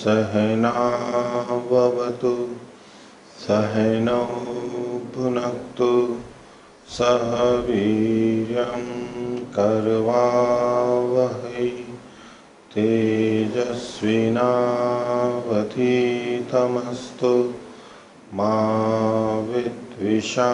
सहनावतु सहनौ भुनक्तु सह वीर्यं करवावहै तेजस्विनावधीतमस्तु मा विद्विषावहै।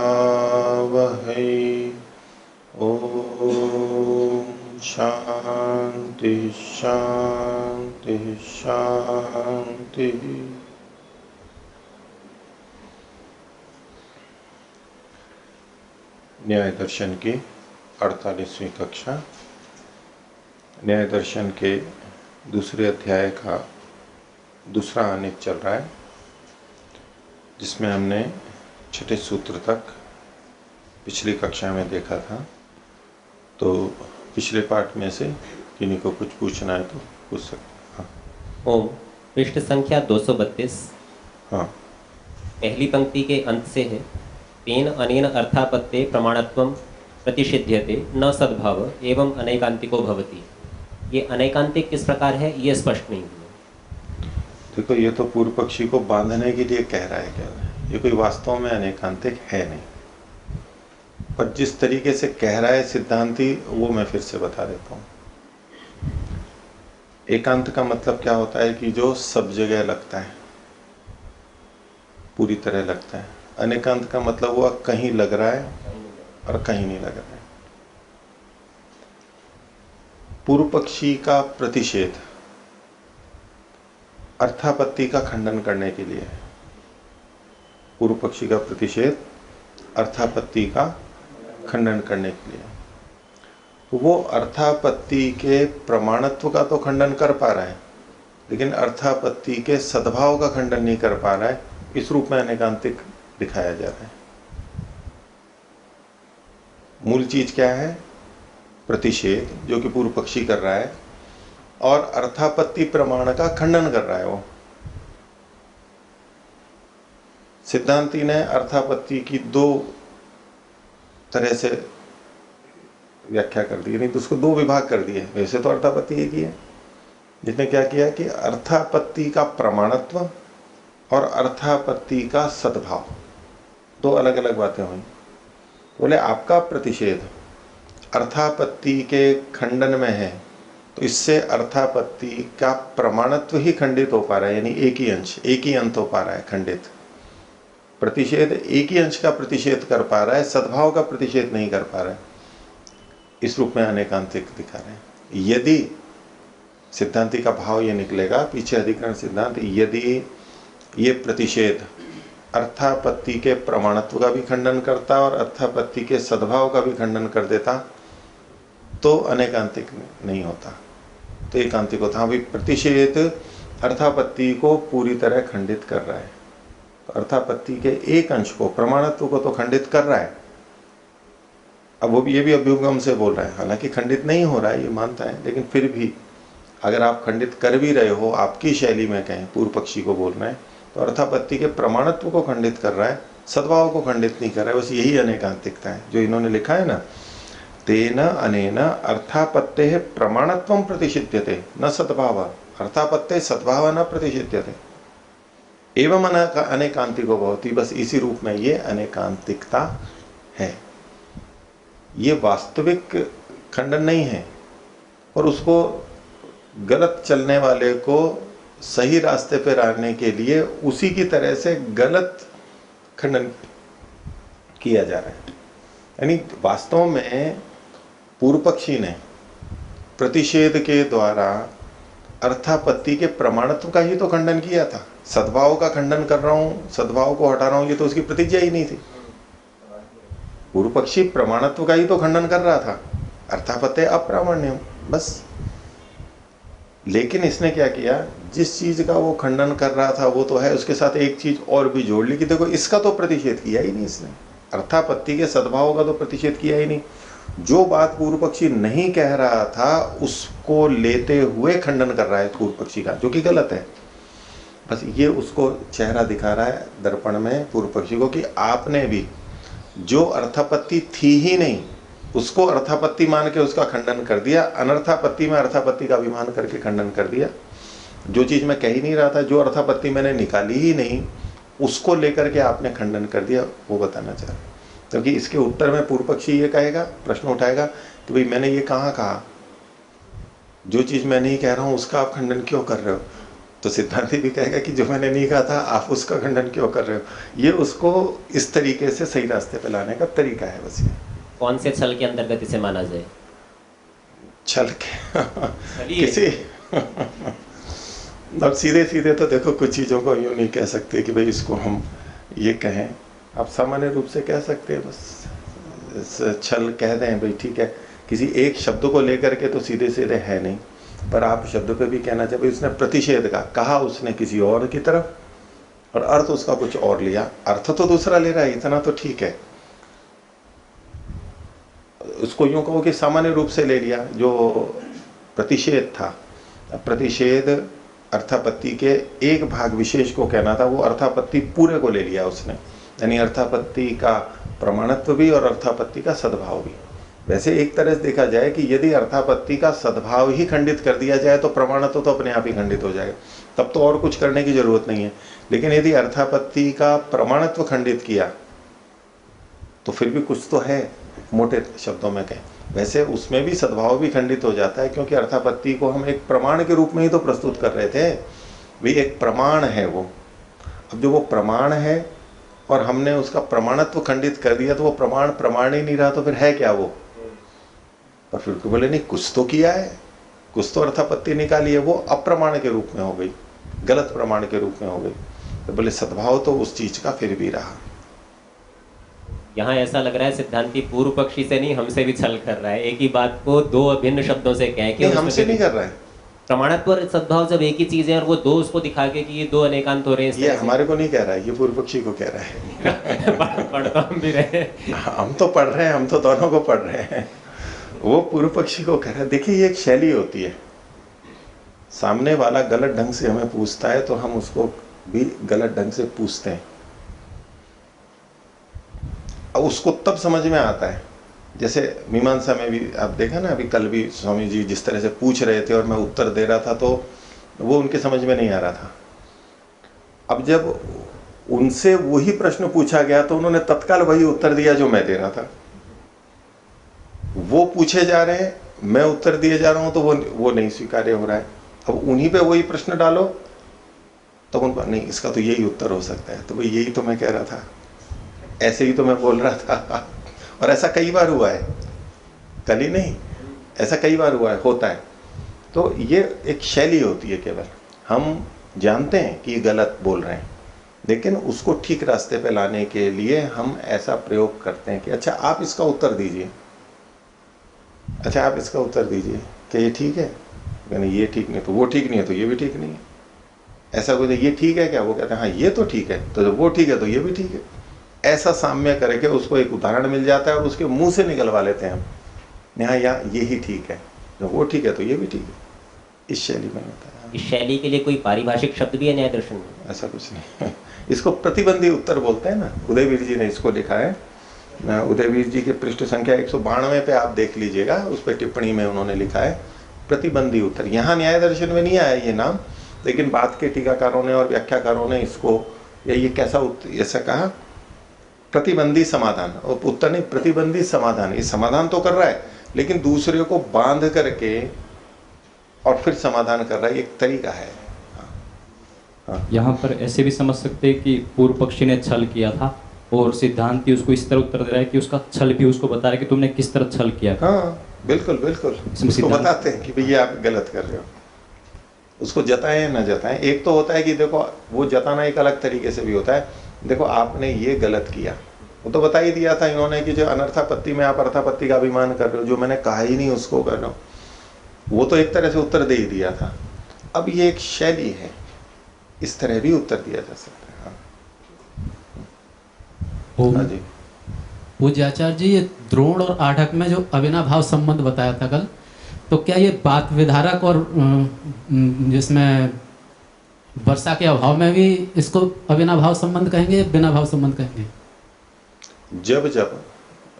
ओम शांति शांति शांति। न्याय दर्शन की 48वीं कक्षा, न्याय दर्शन के दूसरे अध्याय का दूसरा आनेक चल रहा है, जिसमें हमने छठे सूत्र तक पिछली कक्षा में देखा था। तो पिछले पाठ में से किन्हीं को कुछ पूछना है तो पूछ सकते हैं। हाँ। ओम, पृष्ठ संख्या 232। हाँ, पहली पंक्ति के अंत से है, तेन अनेन अर्थापत्ते प्रमाणत्वं प्रतिषिध्यते न सद्भाव एवं अनैकांतिको भवति। ये अनैकांतिक किस प्रकार है ये स्पष्ट नहीं हुआ। देखो, ये तो पूर्व पक्षी को बांधने के लिए कह रहा है क्या, ये कोई वास्तव में अनैकांतिक है नहीं, पर जिस तरीके से कह रहा है सिद्धांती वो मैं फिर से बता देता हूं। एकांत का मतलब क्या होता है कि जो सब जगह लगता है, पूरी तरह लगता है। अनेकांत का मतलब हुआ कहीं लग रहा है और कहीं नहीं लग रहा है। पूर्व पक्षी का प्रतिषेध अर्थापत्ति का खंडन करने के लिए, पूर्व पक्षी का प्रतिषेध अर्थापत्ति का खंडन करने के लिए, तो वो अर्थापत्ति के प्रमाणत्व का तो खंडन कर पा रहा है, लेकिन अर्थापत्ति के सद्भाव का खंडन नहीं कर पा रहा है। इस रूप में अनेकांतिक दिखाया जा रहा है। मूल चीज क्या है? प्रतिषेध, जो कि पूर्व पक्षी कर रहा है, और अर्थापत्ति प्रमाण का खंडन कर रहा है वो। सिद्धांती ने अर्थापत्ति की दो तरह से व्याख्या कर दी, नहीं तो उसको दो विभाग कर दिए। वैसे तो अर्थापत्ति एक ही है, जिसने क्या किया कि अर्थापत्ति का प्रमाणत्व और अर्थापत्ति का सद्भाव, दो अलग अलग बातें हुई। बोले आपका प्रतिषेध अर्थापत्ति के खंडन में है, तो इससे अर्थापत्ति का प्रमाणत्व ही खंडित हो पा रहा है, यानी एक ही अंश, एक ही अंत हो पा रहा है खंडित। प्रतिषेध एक ही अंश का प्रतिषेध कर पा रहा है, सद्भाव का प्रतिषेध नहीं कर पा रहा है। इस रूप में अनेकांतिक दिखा रहे हैं। यदि सिद्धांति का भाव ये निकलेगा, पीछे अधिकरण सिद्धांत, यदि ये प्रतिषेध अर्थापत्ति के प्रमाणत्व का भी खंडन करता और अर्थापत्ति के सद्भाव का भी खंडन कर देता, तो अनेकांतिक नहीं होता, तो एकांतिक होता। अभी प्रतिषेध अर्थापत्ति को पूरी तरह खंडित कर रहा है, अर्थापत्ति के एक अंश को, प्रमाणत्व को तो खंडित कर रहा है। अब वो भी, ये भी अभ्युगम से बोल रहा है, हालांकि खंडित नहीं हो रहा है ये मानता है, लेकिन फिर भी अगर आप खंडित कर भी रहे हो, आपकी शैली में कहें, पूर्व पक्षी को बोल रहे हैं, तो अर्थापत्ति के प्रमाणत्व को खंडित कर रहा है, सद्भाव को खंडित नहीं कर रहा है। बस यही अनेकांतिकता है जो इन्होंने लिखा है ना, तेन अनेन अर्थापत्ते प्रमाणत्वं प्रतिषिध्यते न सद्भाव, अर्थापत्ते सद्भाव न प्रतिषिध्यते एवं अनेकांतिको भवति। बस इसी रूप में ये अनेकांतिकता है। ये वास्तविक खंडन नहीं है, और उसको गलत चलने वाले को सही रास्ते पर आने के लिए उसी की तरह से गलत खंडन किया जा रहा है। यानी वास्तव में पूर्व पक्षी ने प्रतिषेध के द्वारा अर्थापत्ति के प्रमाणत्व का ही तो खंडन किया था। सद्भाव का खंडन कर रहा हूं, सद्भाव को हटा रहा हूं, ये तो उसकी प्रतिज्ञा ही नहीं थी। पूर्व पक्षी प्रमाणत्व का ही तो खंडन कर रहा था, अर्थापत्ति अप्रामाण्यम, बस। लेकिन इसने क्या किया, जिस चीज का वो खंडन कर रहा था वो तो है, उसके साथ एक चीज और भी जोड़ ली कि देखो इसका तो प्रतिषेध किया ही नहीं इसने, अर्थापत्ति के सद्भाव का तो प्रतिषेध किया ही नहीं। जो बात पूर्व पक्षी नहीं कह रहा था उसको लेते हुए खंडन कर रहा है पूर्व पक्षी का, जो कि गलत है। बस ये उसको चेहरा दिखा रहा है दर्पण में पूर्व पक्षी को कि आपने भी जो अर्थापत्ति थी ही नहीं उसको अर्थापत्ति मान के उसका खंडन कर दिया, अनर्थापत्ति में अर्थापत्ति का अभिमान करके खंडन कर दिया। जो चीज मैं कह ही नहीं रहा था, जो अर्थापत्ति मैंने निकाली ही नहीं, उसको लेकर के आपने खंडन कर दिया, वो बताना चाह रहे। क्योंकि इसके उत्तर में पूर्व पक्षी ये कहेगा, प्रश्न उठाएगा कि भाई मैंने ये कहाँ कहा, जो चीज मैं नहीं कह रहा हूं उसका आप खंडन क्यों कर रहे हो। तो सिद्धांति भी कहेगा कि जो मैंने नहीं कहा था आप उसका खंडन क्यों कर रहे हो। ये उसको इस तरीके से सही रास्ते पे लाने का तरीका है। बस ये कौन से छल के अंतर्गत इसे माना जाए? छल के किसी अब सीधे सीधे तो देखो कुछ चीज़ों को यूँ नहीं कह सकते कि भाई इसको हम ये कहें। आप सामान्य रूप से कह सकते हैं, बस छल कह दें भाई ठीक है। किसी एक शब्द को लेकर के तो सीधे सीधे है नहीं, पर आप शब्द पे भी कहना चाहिए उसने प्रतिषेध का कहा, उसने किसी और की तरफ और अर्थ उसका कुछ और लिया, अर्थ तो दूसरा ले रहा है, इतना तो ठीक है। उसको यूं कहो कि सामान्य रूप से ले लिया जो प्रतिषेध था, प्रतिषेध अर्थापत्ति के एक भाग विशेष को कहना था, वो अर्थापत्ति पूरे को ले लिया उसने, यानी अर्थापत्ति का प्रमाणत्व भी और अर्थापत्ति का सद्भाव भी। वैसे एक तरह से देखा जाए कि यदि अर्थापत्ति का सद्भाव ही खंडित कर दिया जाए तो प्रमाणत्व तो अपने आप ही खंडित हो जाएगा, तब तो और कुछ करने की जरूरत नहीं है। लेकिन यदि अर्थापत्ति का प्रमाणत्व खंडित किया तो फिर भी कुछ तो है, मोटे शब्दों में कहें। वैसे उसमें भी सद्भाव भी खंडित हो जाता है, क्योंकि अर्थापत्ति को हम एक प्रमाण के रूप में ही तो प्रस्तुत कर रहे थे, भी एक प्रमाण है वो। अब जो वो प्रमाण है और हमने उसका प्रमाणत्व खंडित कर दिया तो वो प्रमाण ही नहीं रहा, तो फिर है क्या वो। और फिर बोले नहीं कुछ तो किया है, कुछ तो अर्थापत्ति निकाली है, वो अप्रमाण के रूप में हो गई, गलत प्रमाण के रूप में हो गई। तो बोले सद्भाव तो उस चीज का फिर भी रहा। यहाँ ऐसा लग रहा है सिद्धांति पूर्व पक्षी से नहीं हमसे भी छल कर रहा है। एक ही बात को दो अभिन्न शब्दों से कह के हमसे नहीं कर रहा है। प्रमाणत्व और सद्भाव जब एक ही चीज है और वो दो उसको दिखा के कि ये दो अनेकांत हो रहे हैं, ये हमारे को नहीं कह रहा है, ये पूर्व पक्षी को कह रहा है। पढ़ तो हम भी रहे, हम तो पढ़ रहे हैं, हम तो दोनों को पढ़ रहे हैं। वो पूर्व पक्षी को कह रहा है। देखिए ये एक शैली होती है, सामने वाला गलत ढंग से हमें पूछता है तो हम उसको भी गलत ढंग से पूछते हैं। अब उसको तब समझ में आता है, जैसे मीमांसा में भी आप देखा ना, अभी कल भी स्वामी जी जिस तरह से पूछ रहे थे और मैं उत्तर दे रहा था तो वो उनके समझ में नहीं आ रहा था। अब जब उनसे वही प्रश्न पूछा गया तो उन्होंने तत्काल वही उत्तर दिया जो मैं दे रहा था। वो पूछे जा रहे हैं, मैं उत्तर दिए जा रहा हूं तो वो नहीं स्वीकार्य हो रहा है। अब उन्हीं पे वही प्रश्न डालो तो उनको नहीं, इसका तो यही उत्तर हो सकता है, तो भाई यही तो मैं कह रहा था, ऐसे ही तो मैं बोल रहा था। और ऐसा कई बार हुआ है, कल ही नहीं, ऐसा कई बार हुआ है, होता है। तो ये एक शैली होती है, केवल हम जानते हैं कि ये गलत बोल रहे हैं, लेकिन उसको ठीक रास्ते पे लाने के लिए हम ऐसा प्रयोग करते हैं कि अच्छा आप इसका उत्तर दीजिए, अच्छा आप इसका उत्तर दीजिए, क्या ये ठीक है, यानी ये ठीक नहीं तो वो ठीक नहीं है तो ये भी ठीक नहीं है। ऐसा कोई ये ठीक है क्या, वो कहते हैं हाँ ये तो ठीक है, तो जब वो ठीक है तो ये भी ठीक है। ऐसा साम्य करके उसको एक उदाहरण मिल जाता है और उसके मुंह से निकलवा लेते हैं हम, यहाँ ये ही ठीक है, जब वो ठीक है तो ये भी ठीक है। इस शैली में होता है। इस शैली के लिए कोई पारिभाषिक शब्द भी है न्याय दर्शन में? ऐसा कुछ नहीं। इसको प्रतिबंधी उत्तर बोलते हैं ना, उदयवीर जी ने इसको लिखा है। उदयवीर जी के पृष्ठ संख्या 192 पे आप देख लीजिएगा, उस पर टिप्पणी में उन्होंने लिखा है प्रतिबंधी उत्तर। यहाँ न्याय दर्शन में नहीं आया ये नाम, लेकिन बाद के टीकाकारों ने और व्याख्याकारों ने इसको ये कैसा ऐसा कहा, प्रतिबंधी समाधान। और उत्तर नहीं, प्रतिबंधी समाधान। ये समाधान तो कर रहा है लेकिन दूसरे को बांध करके और फिर समाधान कर रहा है, एक तरीका है। यहाँ पर ऐसे भी समझ सकते हैं कि पूर्व पक्षी ने छल किया था और सिद्धांति उसको इस तरह उत्तर दे रहा है कि उसका छल भी उसको बता रहा है कि तुमने किस तरह छल किया। हाँ बिल्कुल बिल्कुल, उसको बताते हैं कि भैया आप गलत कर रहे हो, उसको जताएं ना जताएं। एक तो होता है कि देखो वो जताना एक अलग तरीके से भी होता है, देखो आपने ये गलत किया, वो तो बता ही दिया था इन्होंने कि जो अनर्थापत्ति में आप अर्थापत्ति का अभिमान कर रहे हो, जो मैंने कहा ही नहीं उसको कर रहे हो, वो तो एक तरह से उत्तर दे ही दिया था। अब ये एक शैली है, इस तरह भी उत्तर दिया जा सकता है। हाँ जी। पूज्याचार्य जी, ये द्रोण और आढ़क में जो अविनाभाव संबंध बताया था कल, तो क्या ये बात विधारक और जिसमें वर्षा के अभाव में भी इसको अविनाभाव संबंध कहेंगे, बिना भाव संबंध कहेंगे? जब जब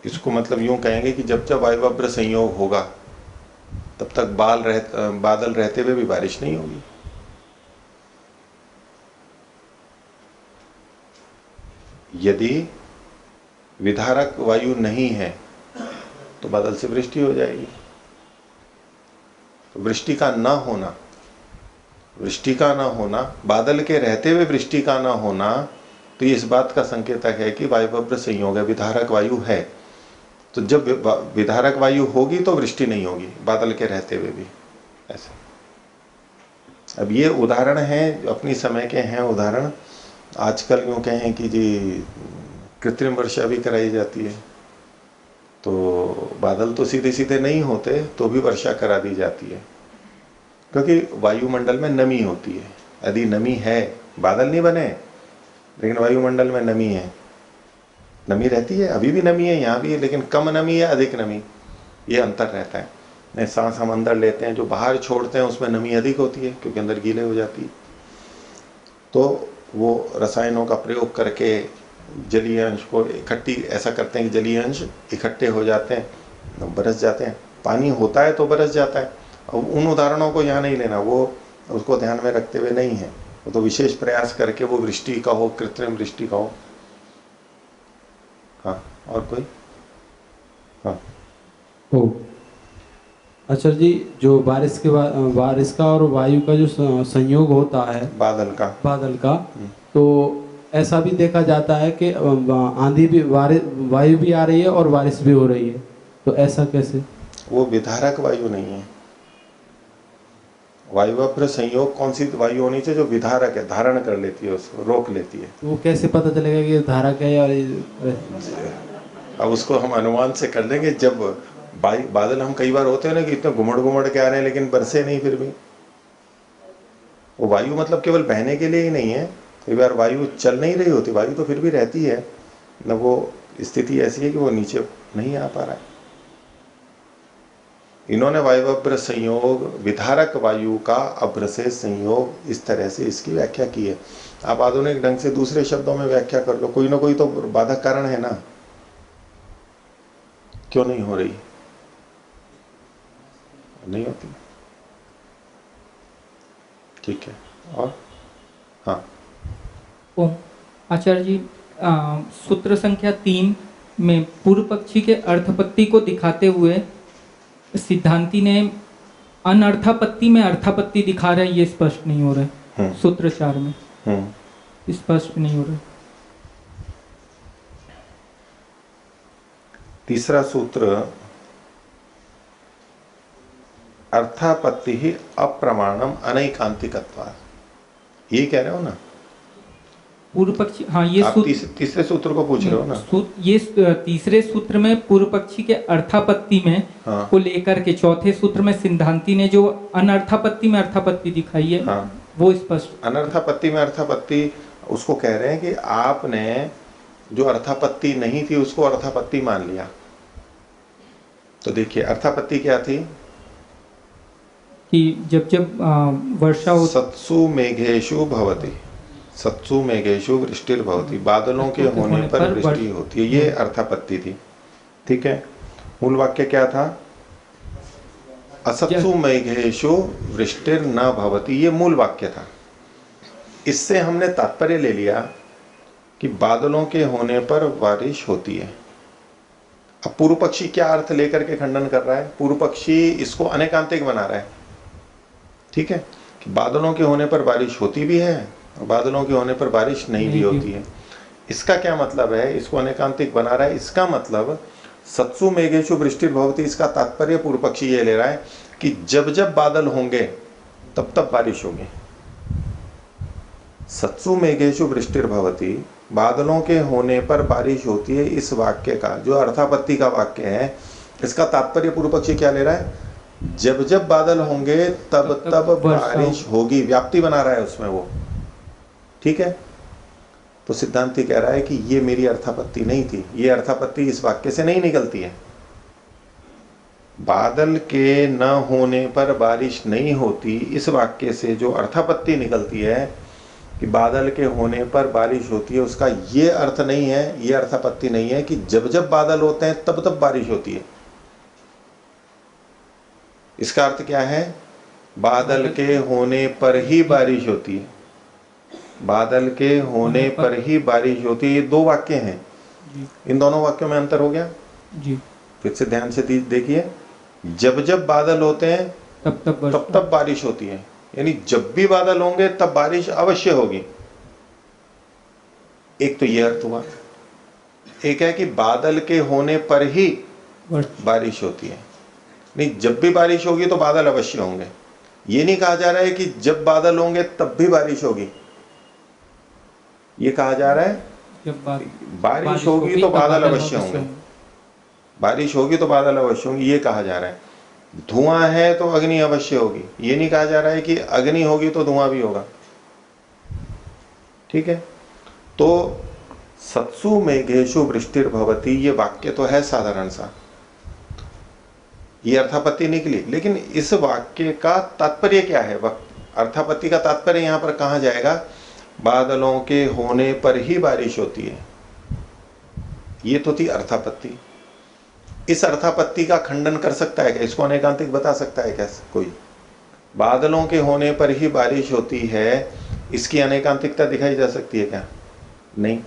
इसको मतलब यूं कहेंगे कि जब जब वायुवज्र संयोग होगा तब तक बादल रहते हुए भी बारिश नहीं होगी। यदि विधारक वायु नहीं है तो बादल से वृष्टि हो जाएगी। तो वृष्टि का ना होना, बादल के रहते हुए वृष्टि का ना होना, तो ये इस बात का संकेतक है कि वायुवज्र संयोग है, विधारक वायु है। तो जब विधारक वायु होगी तो वृष्टि नहीं होगी, बादल के रहते हुए भी ऐसे। अब ये उदाहरण है, अपनी समय के हैं उदाहरण। आजकल यूँ कहें कि जी कृत्रिम वर्षा भी कराई जाती है, तो बादल तो सीधे सीधे नहीं होते तो भी वर्षा करा दी जाती है, क्योंकि वायुमंडल में नमी होती है। यदि नमी है, बादल नहीं बने लेकिन वायुमंडल में नमी है, नमी रहती है, अभी भी नमी है, यहाँ भी है, लेकिन कम नमी है अधिक नमी, ये अंतर रहता है। नहीं, सांस हम अंदर लेते हैं, जो बाहर छोड़ते हैं उसमें नमी अधिक होती है क्योंकि अंदर गीले हो जाती है। तो वो रसायनों का प्रयोग करके जलीय अंश को इकट्ठी ऐसा करते हैं कि जलीय अंश इकट्ठे हो जाते हैं, बरस जाते हैं। पानी होता है तो बरस जाता है। अब उन उदाहरणों को यहाँ नहीं लेना, वो उसको ध्यान में रखते हुए नहीं है, वो तो विशेष प्रयास करके वो वृष्टि का हो, कृत्रिम वृष्टि का हो। हाँ, और कोई? हाँ, ओ आचार्य जी, जो बारिश का और वायु का जो संयोग होता है, बादल का, तो ऐसा भी देखा जाता है कि आंधी भी, वायु भी आ रही है और बारिश भी हो रही है, तो ऐसा कैसे? वो विधारक वायु नहीं है। वायुवज्र संयोग कौन सी वायु होनी चाहिए? जो विधारक है, धारण कर लेती है, उसको रोक लेती है। वो कैसे पता चलेगा कि धारक है या? अब उसको हम अनुमान से कर लेंगे। जब बादल हम कई बार होते हैं ना कि इतने घुमड़ घुमड़ के आ रहे हैं लेकिन बरसे नहीं, फिर भी वो वायु मतलब केवल बहने के लिए ही नहीं है। कई बार वायु चल नहीं रही होती, वायु तो फिर भी रहती है न, वो स्थिति ऐसी है कि वो नीचे नहीं आ पा रहा है। इन्होंने वायुवज्र संयोग, विधारक वायु का अभ्र से संयोग, इस तरह से इसकी व्याख्या की है। आप आधुनिक ढंग से दूसरे शब्दों में व्याख्या कर लो, कोई ना कोई तो बाधक कारण है ना, क्यों नहीं हो रही? नहीं होती। ठीक है, और हाँ। ओम आचार्य जी, सूत्र संख्या 3 में पूर्व पक्षी के अर्थापत्ति को दिखाते हुए सिद्धांती ने अनर्थापत्ति में अर्थापत्ति दिखा रहे हैं, ये स्पष्ट नहीं हो रहा है। सूत्र 4 में स्पष्ट नहीं हो रहा है। तीसरा सूत्र, अर्थापत्ति ही अप्रमाणम अनैकांतिकत्वात्, ये कह रहे हो ना पूर्व पक्षी? हाँ, ये आप तीसरे सूत्र को पूछ रहे हो ना? ये तीसरे सूत्र में पूर्व पक्षी के अर्थापत्ति में को लेकर के चौथे सूत्र में सिद्धांती ने जो अनर्थापत्ति में अर्थापत्ति दिखाई है, वो स्पष्ट। अनर्थापत्ति में अर्थापत्ति उसको कह रहे हैं कि आपने जो अर्थापत्ति नहीं थी उसको अर्थापत्ति मान लिया। तो देखिए, अर्थापत्ति क्या थी कि जब जब वर्षा हो, सत्सु मेघेषु भवति, सत्सु मेघेषु वृष्टिर्भवति, बादलों के होने पर वृष्टि होती है, ये अर्थापत्ति थी। ठीक है, मूल वाक्य क्या था? असत्सु मेघेषु वृष्टिर न भवति, ये मूल वाक्य था। इससे हमने तात्पर्य ले लिया कि बादलों के होने पर बारिश होती है। अब पूर्व पक्षी क्या अर्थ लेकर के खंडन कर रहा है? पूर्व पक्षी इसको अनेकांतिक बना रहा है। ठीक है, कि बादलों के होने पर बारिश होती भी है और बादलों के होने पर बारिश नहीं भी होती है। इसका क्या मतलब है? इसको अनेकांतिक बना रहा है। इसका मतलब सत्सु मेघेषु वृष्टिर्भवति, इसका तात्पर्य पूर्व पक्षी ये ले रहा है कि जब जब बादल होंगे तब तब बारिश होगी। सत्सु मेघेषु वृष्टिर्भवति, बादलों के होने पर बारिश होती है, इस वाक्य का जो अर्थापत्ति का वाक्य है, इसका तात्पर्य पूर्व पक्षी क्या ले रहा है? जब जब बादल होंगे तब तब बारिश होगी, व्याप्ति बना रहा है उसमें वो। ठीक है, तो सिद्धांती कह रहा है कि ये मेरी अर्थापत्ति नहीं थी, ये अर्थापत्ति इस वाक्य से नहीं निकलती है। बादल के न होने पर बारिश नहीं होती, इस वाक्य से जो अर्थापत्ति निकलती है कि बादल के होने पर बारिश होती है, उसका ये अर्थ नहीं है, ये अर्थापत्ति नहीं है कि जब जब बादल होते हैं तब तब बारिश होती है। इसका अर्थ क्या है? बादल के होने पर ही बारिश होती है, बादल के होने पर ही बारिश होती है। ये दो वाक्य हैं, इन दोनों वाक्यों में अंतर हो गया जी। फिर से ध्यान से देखिए, जब जब बादल होते हैं तब तब बारिश होती है, यानी जब भी बादल होंगे तब बारिश अवश्य होगी। एक तो यह अर्थ हुआ। एक है कि बादल के होने पर ही बारिश होती है, नहीं जब भी बारिश होगी तो बादल अवश्य होंगे। ये नहीं कहा जा रहा है कि जब बादल होंगे तब भी बारिश होगी, ये कहा जा रहा है जब बारिश होगी तो बादल अवश्य होंगे, बारिश होगी तो बादल अवश्य होंगे, ये कहा जा रहा है। धुआं है तो अग्नि अवश्य होगी, ये नहीं कहा जा रहा है कि अग्नि होगी तो धुआं भी होगा। ठीक है, तो सत्सु मेघेषु वृष्टिर्भवति, ये वाक्य तो है साधारण सा, ये अर्थापत्ति निकली, लेकिन इस वाक्य का तात्पर्य क्या है? अर्थापत्ति का तात्पर्य यहां पर कहा जाएगा, बादलों के होने पर ही बारिश होती है, ये तो थी अर्थापत्ति। इस अर्थापत्ति का खंडन कर सकता है क्या? इसको अनेकांतिक बता सकता है क्या कोई? बादलों के होने पर ही बारिश होती है, इसकी अनेकांतिकता दिखाई जा सकती है क्या? नहीं।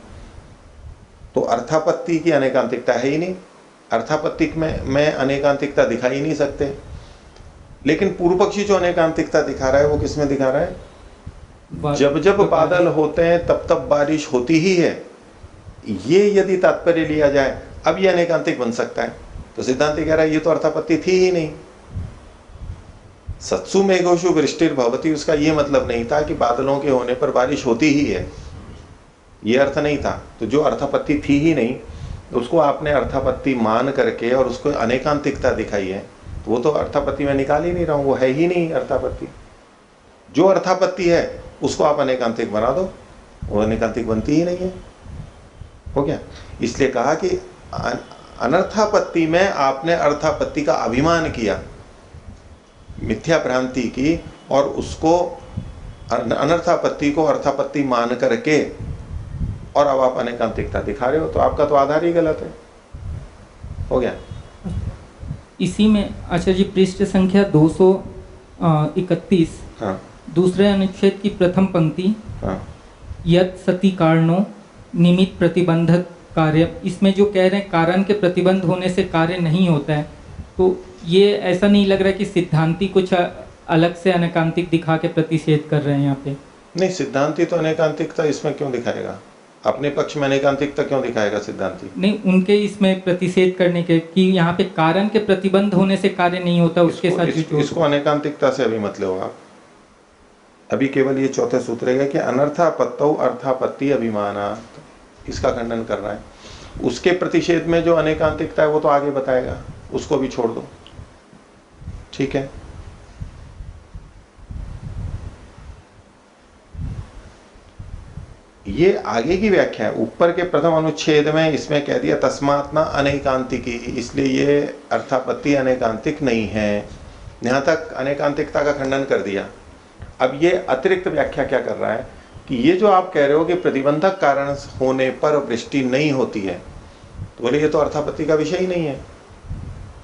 तो अर्थापत्ति की अनेकांतिकता है ही नहीं, अर्थापत्ति में अनेकांतिकता दिखा ही नहीं सकते। लेकिन पूर्व पक्षी जो अनेकांतिकता दिखा रहा है वो किसमें दिखा रहा है? जब जब बादल होते हैं तब तब बारिश होती ही है, ये यदि तात्पर्य लिया जाए अब ये अनेकांतिक बन सकता है। तो सिद्धांत कह रहा है ये तो अर्थापत्ति थी ही नहीं। सत्सु मेघोषु वृष्टिर्भवति, उसका ये मतलब नहीं था कि बादलों के होने पर बारिश होती ही है, ये अर्थ नहीं था। तो जो अर्थापत्ति थी ही नहीं, उसको आपने अर्थापत्ति मान करके और उसको अनेकांतिकता दिखाई है, तो वो तो अर्थापत्ति में निकाल ही नहीं रहा हूं, वो है ही नहीं अर्थापत्ति। जो अर्थापत्ति है उसको आप अनेकांतिक बना दो, वो अनेकांतिक बनती ही नहीं है। हो गया? इसलिए कहा कि अनर्थापत्ति में आपने अर्थापत्ति का अभिमान किया, मिथ्या भ्रांति की, और उसको अनर्थापत्ति को अर्थापत्ति मान करके और अब आप अनेकांतिकता दिखा रहे हो, तो आपका तो आधार ही गलत है। हो गया? इसी में आचार्य जी पृष्ठ संख्या 231, हाँ, दूसरे अनुच्छेद की प्रथम पंक्ति, हाँ, यत् सति कारणों निमित्त प्रतिबंधक कार्य, इसमें जो कह रहे हैं कारण के प्रतिबंध होने से कार्य नहीं होता है, तो ये ऐसा नहीं लग रहा कि सिद्धांती कुछ अलग से अनेकांतिक दिखा के प्रतिषेध कर रहे हैं यहाँ पे? नहीं, सिद्धांती तो अनेकांतिकता इसमें क्यों दिखाएगा? अपने पक्ष में अनेकांतिकता क्यों दिखाएगा सिद्धांती? नहीं, उनके इसमें प्रतिषेध करने के कि यहाँ पे कारण के प्रतिबंध होने से कार्य नहीं होता, उसके साथ इसको अनेकांतिकता से अभी मत लो आप। अभी केवल ये चौथे सूत्र है कि अनर्थापत्तौ अर्थापत्ति अभिमानात्, इसका खंडन कर रहा है। उसके प्रतिषेध में जो अनेकांतिकता है वो तो आगे बताएगा, उसको भी छोड़ दो। ठीक है? ये आगे की व्याख्या है। ऊपर के प्रथम अनुच्छेद में इसमें कह दिया तस्मात् न अनेकांतिकी, इसलिए ये अर्थापत्ति अनेकांतिक नहीं है। यहां तक अनेकांतिकता का खंडन कर दिया। अब ये अतिरिक्त व्याख्या क्या कर रहा है कि ये जो आप कह रहे हो कि प्रतिबंधक कारण होने पर वृष्टि नहीं होती है, तो बोले ये तो अर्थापत्ति का विषय ही नहीं है,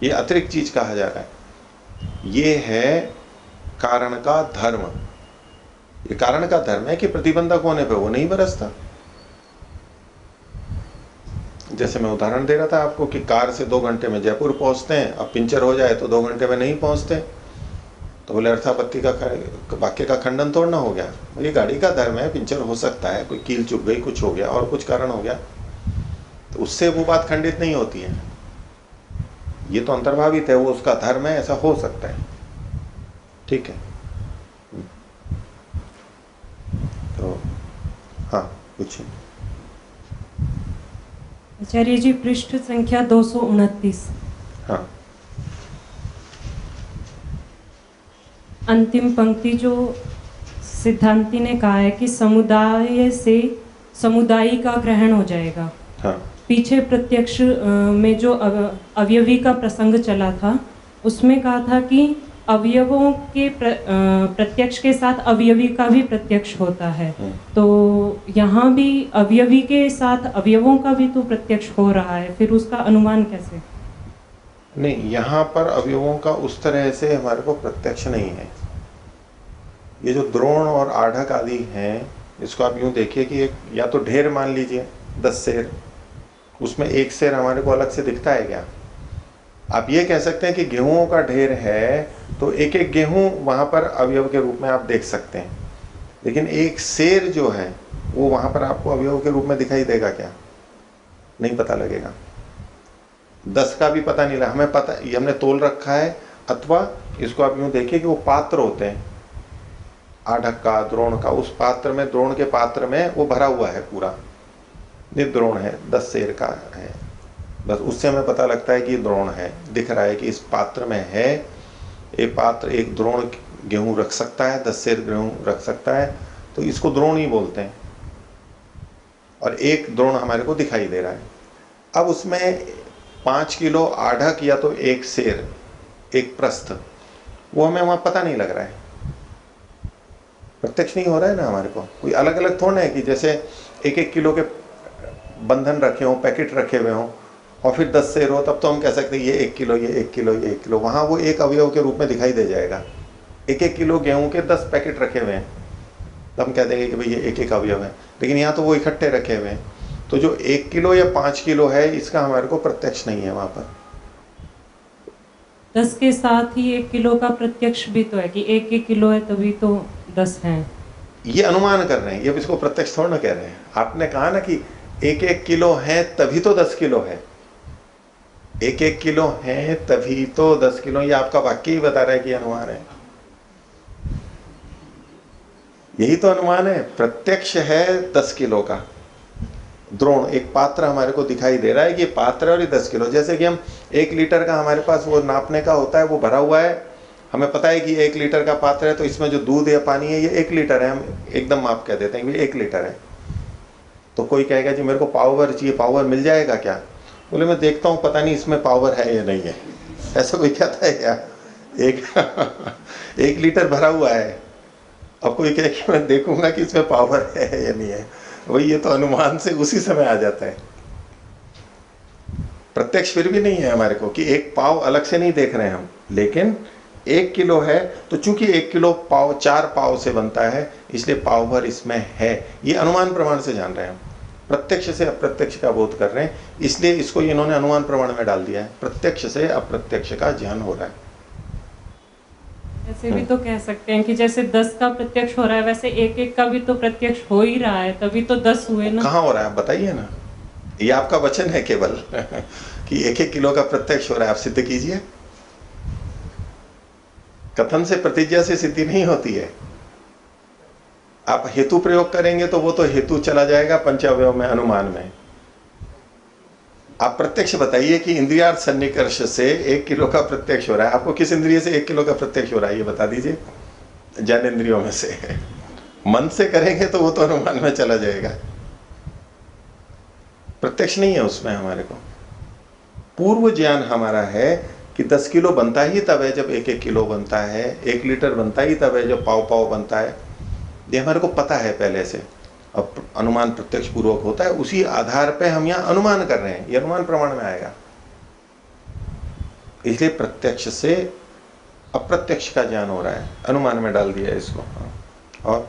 ये अतिरिक्त चीज कहा जा रहा है। ये है कारण का धर्म। ये कारण का धर्म है कि प्रतिबंधक होने पर वो नहीं बरसता। जैसे मैं उदाहरण दे रहा था आपको कि कार से 2 घंटे में जयपुर पहुंचते हैं, अब पंचर हो जाए तो 2 घंटे में नहीं पहुंचते, तो बोले अर्थापत्ति का वाक्य का खंडन तोड़ना हो गया। ये गाड़ी का धर्म है, पंचर हो सकता है, कोई कील चुभ गई, कुछ हो गया और कुछ कारण हो गया, तो उससे वो बात खंडित नहीं होती है। ये तो अंतर्भावित है, वो उसका धर्म है, ऐसा हो सकता है। ठीक है? तो हाँ, पूछिए। आचार्य जी पृष्ठ संख्या 229, हाँ, अंतिम पंक्ति जो सिद्धांती ने कहा है कि समुदाय से समुदाय का ग्रहण हो जाएगा। हाँ, पीछे प्रत्यक्ष में जो अवयवी का प्रसंग चला था, उसमें कहा था कि अवयवों के प्रत्यक्ष के साथ अवयवी का भी प्रत्यक्ष होता है। तो यहाँ भी अवयवी के साथ अवयवों का भी तो प्रत्यक्ष हो रहा है, फिर उसका अनुमान कैसे? नहीं, यहाँ पर अवयवों का उस तरह से हमारे को प्रत्यक्ष नहीं है। ये जो द्रोण और आढ़क आदि हैं, इसको आप यूं देखिए कि एक या तो ढेर मान लीजिए 10 शेर, उसमें एक शेर हमारे को अलग से दिखता है क्या? आप ये कह सकते हैं कि गेहूं का ढेर है तो एक एक गेहूं वहां पर अवयव के रूप में आप देख सकते हैं, लेकिन एक शेर जो है वो वहां पर आपको अवयव के रूप में दिखाई देगा क्या? नहीं पता लगेगा। 10 का भी पता नहीं लगा, हमें पता ये हमने तोल रखा है, अथवा इसको आप यूं देखिए कि वो पात्र होते हैं आढ़क का, द्रोण का, उस पात्र में, द्रोण के पात्र में वो भरा हुआ है पूरा, ये द्रोण है, 10 शेर का है, बस उससे हमें पता लगता है कि ये द्रोण है, दिख रहा है कि इस पात्र में है, एक पात्र एक द्रोण गेहूं रख सकता है, 10 शेर गेहूं रख सकता है, तो इसको द्रोण ही बोलते हैं। और एक द्रोण हमारे को दिखाई दे रहा है। अब उसमें 5 किलो आढ़क या तो एक शेर, एक प्रस्थ, वो हमें वहां पता नहीं लग रहा है, प्रत्यक्ष नहीं हो रहा है ना हमारे को। कोई अलग अलग थोड़ा है कि जैसे 1-1 किलो के बंधन रखे हों, पैकेट रखे हुए हों, और फिर 10 शेर हो, तब तो हम कह सकते हैं ये 1 किलो, ये 1 किलो, ये 1 किलो, वहाँ वो एक अवयव के रूप में दिखाई दे जाएगा। 1-1 किलो गेहूं के 10 पैकेट रखे हुए हैं, तब हम कह देंगे कि भाई ये एक एक अवयव है, लेकिन यहाँ तो वो इकट्ठे रखे हुए हैं। तो जो 1 किलो या 5 किलो है, इसका हमारे को प्रत्यक्ष नहीं है वहाँ पर। 10 के साथ ही 1 किलो का प्रत्यक्ष भी तो है कि 1-1 किलो है तभी तो 10 हैं। ये अनुमान कर रहे हैं, ये अब इसको प्रत्यक्ष थोड़ा ना कह रहे हैं। आपने कहा ना कि 1-1 किलो है तभी तो 10 किलो है, 1-1 किलो है तभी तो 10 किलो, ये आपका वाक्य ही बता रहा है कि अनुमान है। यही तो अनुमान है। प्रत्यक्ष है 10 किलो का द्रोण, एक पात्र हमारे को दिखाई दे रहा है कि पात्र है और ये 10 किलो। जैसे कि हम 1 लीटर का हमारे पास वो नापने का होता है, वो भरा हुआ है, हमें पता है कि 1 लीटर का पात्र है, तो इसमें जो दूध या पानी है ये 1 लीटर है, हम एकदम माप कह देते हैं कि 1 लीटर है। तो कोई कहेगा जी मेरे को पावर चाहिए, पावर मिल जाएगा क्या? बोले मैं देखता हूँ, पता नहीं इसमें पावर है या नहीं है। ऐसा कोई कहता है क्या? 1 लीटर भरा हुआ है, अब कोई कहे कि मैं देखूंगा कि इसमें पावर है या नहीं है, वही ये तो अनुमान से उसी समय आ जाता है। प्रत्यक्ष फिर भी नहीं है हमारे को कि एक पाव अलग से नहीं देख रहे हैं हम, लेकिन 1 किलो है तो चूंकि 1 किलो पाव 4 पाव से बनता है, इसलिए पाव भर इसमें है, ये अनुमान प्रमाण से जान रहे हैं हम। प्रत्यक्ष से अप्रत्यक्ष का बोध कर रहे हैं, इसलिए इसको इन्होंने अनुमान प्रमाण में डाल दिया है। प्रत्यक्ष से अप्रत्यक्ष का ज्ञान हो रहा है। ऐसे भी तो कह सकते हैं कि जैसे 10 का प्रत्यक्ष हो रहा है, वैसे 1-1 का भी तो प्रत्यक्ष हो ही रहा है, तभी तो 10 हुए ना। कहाँ हो रहा है बताइए ना, ये आपका वचन है केवल कि 1-1 किलो का प्रत्यक्ष हो रहा है, आप सिद्ध कीजिए। कथन से प्रतिज्ञा से सिद्धि नहीं होती है। आप हेतु प्रयोग करेंगे तो वो तो हेतु चला जाएगा पंचावयव में, अनुमान में। आप प्रत्यक्ष बताइए कि इंद्रियार्थ सन्निकर्ष से 1 किलो का प्रत्यक्ष हो रहा है। आपको किस इंद्रिय से 1 किलो का प्रत्यक्ष हो रहा है ये बता दीजिए, ज्ञानेंद्रियों में से। मन से करेंगे तो वो तो अनुमान में चला जाएगा, प्रत्यक्ष नहीं है उसमें हमारे को। पूर्व ज्ञान हमारा है कि 10 किलो बनता ही तब है जब 1-1 किलो बनता है, 1 लीटर बनता ही तब है जब पाव पाव बनता है। ये हमारे को पता है पहले से। अब अनुमान प्रत्यक्ष पूर्वक होता है, उसी आधार पे हम यहाँ अनुमान कर रहे हैं, ये अनुमान प्रमाण में आएगा। इसलिए प्रत्यक्ष से अप्रत्यक्ष का ज्ञान हो रहा है, अनुमान में डाल दिया है इसको। और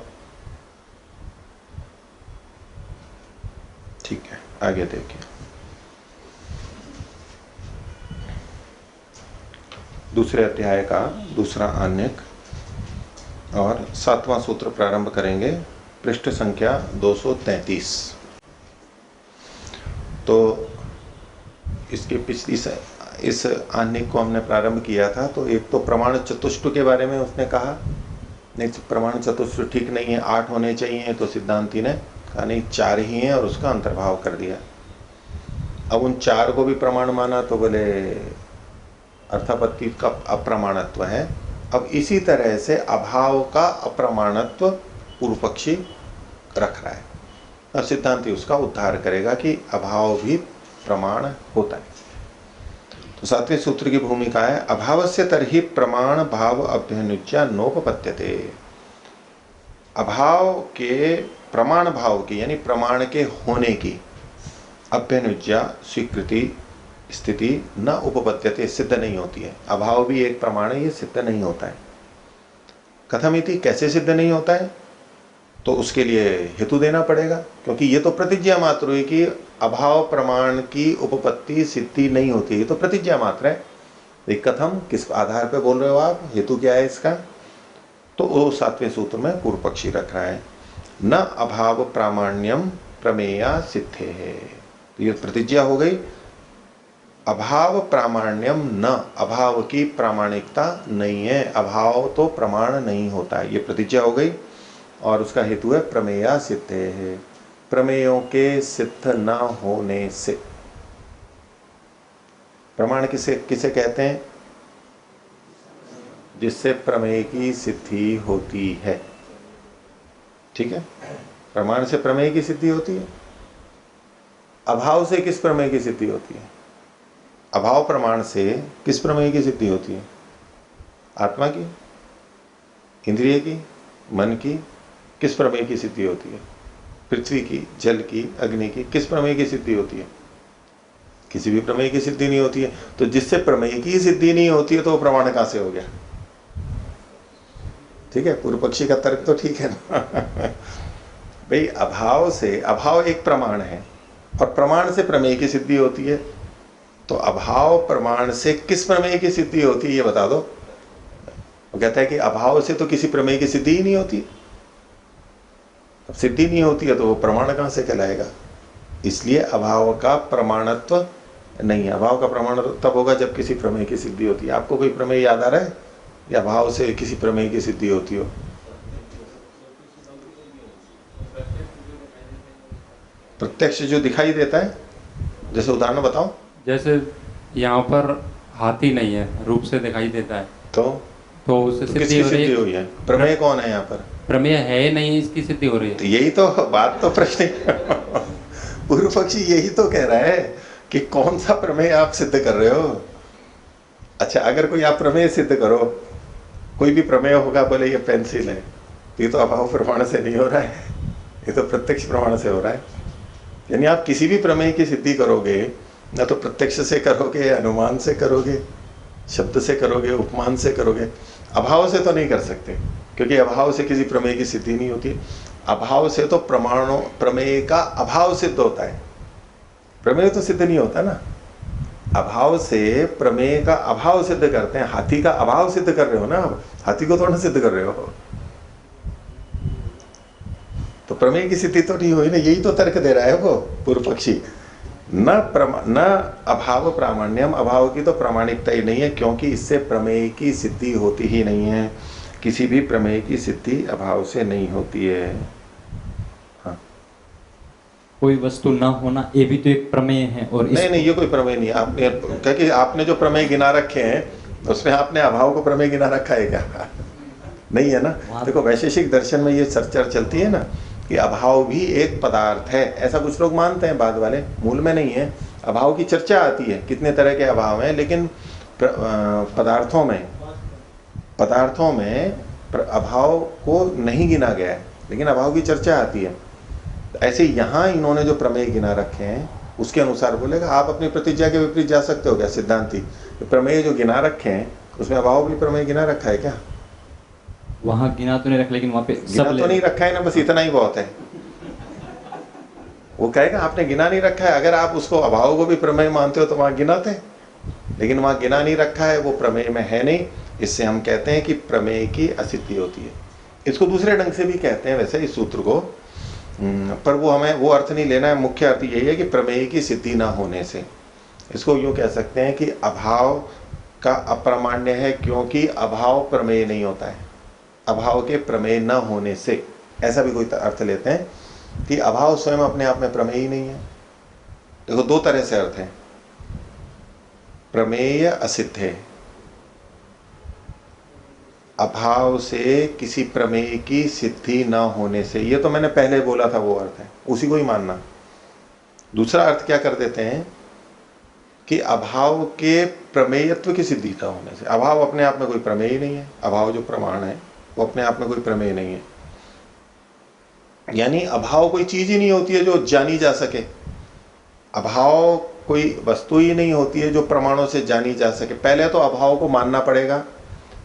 ठीक है, आगे देखिए। दूसरे अध्याय का दूसरा आन्यक और 7वां सूत्र प्रारंभ करेंगे, पृष्ठ संख्या 233। तो इसके पिछली इस आन्यक को हमने प्रारंभ किया था, तो एक तो प्रमाण चतुष्ट के बारे में उसने कहा, नहीं प्रमाण चतुष्ट ठीक नहीं है, 8 होने चाहिए, तो सिद्धांती ने कहा नहीं 4 ही हैं और उसका अंतर्भाव कर दिया। अब उन 4 को भी प्रमाण माना तो बोले अर्थापत्ति का अप्रमाणत्व है। अब इसी तरह से अभाव का अप्रमाणत्व पूर्व पक्षी रख रहा है। और सिद्धांति उसका उद्धार करेगा कि अभाव भी प्रमाण होता है। तो 7वें सूत्र की भूमिका है अभावस्य तर्हि प्रमाण भाव अभ्यनुज्या नोपपद्यते। अभाव के प्रमाण भाव की यानी प्रमाण के होने की अभ्यनुज्या स्वीकृति स्थिति न उपपद्यते, सिद्ध नहीं होती है। अभाव भी एक प्रमाण है, ये सिद्ध नहीं होता है। कथमिति, कैसे सिद्ध नहीं होता है? तो उसके लिए हेतु देना पड़ेगा, क्योंकि ये तो प्रतिज्ञा मात्र हुई कि अभाव प्रमाण की उपपत्ति सिद्धि नहीं होती, ये तो प्रतिज्ञा मात्र है। कथम, किस आधार पर बोल रहे हो आप, हेतु क्या है इसका? तो वो 7वें सूत्र में पूर्व पक्षी रख रहा है न अभाव प्रामाण्यम प्रमेया सिद्धे है। तो ये प्रतिज्ञा हो गई, अभाव प्रामाण्यम न, अभाव की प्रामाणिकता नहीं है, अभाव तो प्रमाण नहीं होता है, ये प्रतिज्ञा हो गई। और उसका हेतु है प्रमेया सिद्धे है, प्रमेयों के सिद्ध न होने से। प्रमाण किसे किसे कहते हैं? जिससे प्रमेय की सिद्धि होती है। ठीक है, प्रमाण से प्रमेय की सिद्धि होती है। अभाव से किस प्रमेय की सिद्धि होती है? अभाव प्रमाण से किस प्रमेय की सिद्धि होती है? आत्मा की, इंद्रिय की, मन की, किस प्रमेय की सिद्धि होती है? पृथ्वी की, जल की, अग्नि की, किस प्रमेय की सिद्धि होती है? किसी भी प्रमेय की सिद्धि नहीं होती है। तो जिससे प्रमेय की सिद्धि नहीं होती है तो वो प्रमाण कहां से हो गया? ठीक है, पूर्व पक्षी का तर्क तो ठीक है ना। भाई अभाव से, अभाव एक प्रमाण है और प्रमाण से प्रमेय की सिद्धि होती है। तो अभाव प्रमाण से किस प्रमेय की सिद्धि होती है ये बता दो। वो कहता है कि अभाव से तो किसी प्रमेय की सिद्धि ही नहीं होती। अब सिद्धि नहीं होती है तो वो प्रमाण कहां से कहलाएगा? इसलिए अभाव का प्रमाणत्व नहीं है। अभाव का प्रमाण तब होगा जब किसी प्रमेय की सिद्धि होती है। आपको कोई प्रमेय याद आ रहा है या अभाव से किसी प्रमेय की सिद्धि होती हो? प्रत्यक्ष जो दिखाई देता है, जैसे उदाहरण बताओ। जैसे यहाँ पर हाथी नहीं है, रूप से दिखाई देता है, तो उससे सिद्धि हो रही है। प्रमेय कौन है यहाँ पर? प्रमेय है नहीं, इसकी सिद्धि हो रही है। तो यही तो बात, तो प्रश्न पूर्व पक्षी यही तो कह रहा है कि कौन सा प्रमेय आप सिद्ध कर रहे हो। अच्छा, अगर कोई आप प्रमेय सिद्ध करो, कोई भी प्रमेय होगा, बोले ये पेंसिल है, ये तो अभाव प्रमाण से नहीं हो रहा है, ये तो प्रत्यक्ष प्रमाण से हो रहा है। यानी आप किसी भी प्रमेय की सिद्धि करोगे ना तो प्रत्यक्ष से करोगे, अनुमान से करोगे, शब्द से करोगे, उपमान से करोगे, अभाव से तो नहीं कर सकते, क्योंकि अभाव से किसी प्रमेय की सिद्धि नहीं होती। अभाव से तो प्रमाणों, प्रमेय का अभाव सिद्ध होता है, प्रमेय तो सिद्ध नहीं होता ना। अभाव से प्रमेय का अभाव सिद्ध करते हैं। हाथी का अभाव सिद्ध कर रहे हो ना, आप हाथी को थोड़ा सिद्ध कर रहे हो, तो प्रमेय की सिद्धि तो नहीं हुई ना। यही तो तर्क दे रहा है वो पूर्व पक्षी। न अभाव प्रामाण्यम, अभाव की तो प्रामाणिकता ही नहीं है, क्योंकि इससे प्रमेय की सिद्धि होती ही नहीं है। किसी भी प्रमेय की सिद्धि अभाव से नहीं होती है। हाँ, कोई वस्तु ना होना ये भी तो एक प्रमेय है। और नहीं, ये कोई प्रमेय नहीं। आपने, क्योंकि आपने जो प्रमेय गिना रखे हैं उसमें आपने अभाव को प्रमेय गिना रखा है क्या? नहीं है ना। देखो, वैशेषिक दर्शन में ये चर्चा चलती है ना कि अभाव भी एक पदार्थ है, ऐसा कुछ लोग मानते हैं, बाद वाले, मूल में नहीं है। अभाव की चर्चा आती है, कितने तरह के अभाव हैं, लेकिन पदार्थों में अभाव को नहीं गिना गया है, लेकिन अभाव की चर्चा आती है। ऐसे यहाँ इन्होंने जो प्रमेय गिना रखे हैं उसके अनुसार बोलेगा। आप अपनी प्रतिज्ञा के विपरीत जा सकते हो क्या सिद्धांति? प्रमेय जो गिना रखे हैं उसमें अभाव भी प्रमेय गिना रखा है क्या? वहां गिना तो नहीं रखा, लेकिन वहां पे गिना तो नहीं रखा है ना, बस इतना ही बहुत है। वो कहेगा आपने गिना नहीं रखा है। अगर आप उसको अभाव को भी प्रमेय मानते हो तो वहां गिनाते, लेकिन वहां गिना नहीं रखा है, वो प्रमेय में है नहीं। इससे हम कहते हैं कि प्रमेय की असिद्धि होती है। इसको दूसरे ढंग से भी कहते हैं वैसे इस सूत्र को, पर वो हमें वो अर्थ नहीं लेना है। मुख्य अर्थ यही है कि प्रमेय की सिद्धि ना होने से। इसको यूँ कह सकते हैं कि अभाव का अप्रामाण्य है, क्योंकि अभाव प्रमेय नहीं होता है, अभाव के प्रमेय न होने से। ऐसा भी कोई अर्थ लेते हैं कि अभाव स्वयं अपने आप में प्रमेय ही नहीं है। देखो, दो तरह से अर्थ है, प्रमेय असिद्ध है। अभाव से किसी प्रमेय की सिद्धि न होने से, ये तो मैंने पहले बोला था वो अर्थ है, उसी को ही मानना। दूसरा अर्थ क्या कर देते हैं कि अभाव के प्रमेयत्व की सिद्धि न होने से। अभाव अपने आप में कोई प्रमेय ही नहीं है, अभाव जो प्रमाण है वो अपने आप में कोई प्रमेय नहीं है। यानी अभाव कोई चीज ही नहीं होती है जो जानी जा सके, अभाव कोई वस्तु ही नहीं होती है जो प्रमाणों से जानी जा सके। पहले तो अभाव को मानना पड़ेगा,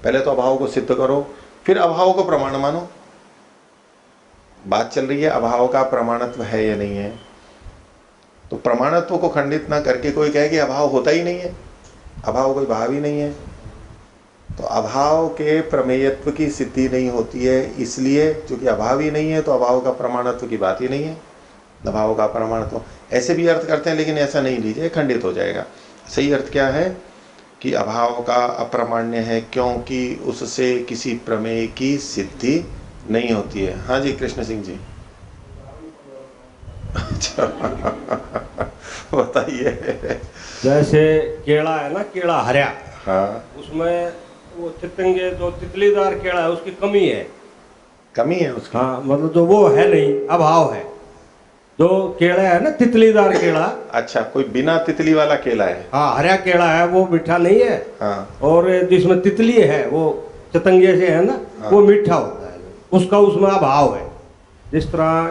पहले तो अभाव को सिद्ध करो, फिर अभाव को प्रमाण मानो। बात चल रही है अभाव का प्रमाणत्व है या नहीं है। तो प्रमाणत्व को खंडित ना करके कोई कहे कि अभाव होता ही नहीं है, अभाव कोई भाव ही नहीं है, तो अभाव के प्रमेयत्व की सिद्धि नहीं होती है। इसलिए क्योंकि अभाव ही नहीं है तो अभाव का प्रमाणत्व की बात ही नहीं है। अभाव का प्रमाणत्व ऐसे भी अर्थ करते हैं, लेकिन ऐसा नहीं लीजिए, खंडित हो जाएगा। सही अर्थ क्या है कि अभाव का अप्रामाण्य है क्योंकि उससे किसी प्रमेय की सिद्धि नहीं होती है। हाँ जी कृष्ण सिंह जी, अच्छा बताइए। जैसे केला है ना, केला हरा, हाँ, उसमें वो तितंगे जो तितलीदार केला है उसकी कमी है, कमी है उसकी। हाँ, मतलब जो वो है नहीं, अभाव है। जो केला है ना तितलीदार केला, अच्छा, कोई बिना तितली वाला केला है। हाँ, हरा केला है वो मीठा नहीं है। हाँ, और जिसमें तितली है वो चतंगे से है ना, हाँ, वो मीठा होता है, उसका उसमें अभाव है। जिस तरह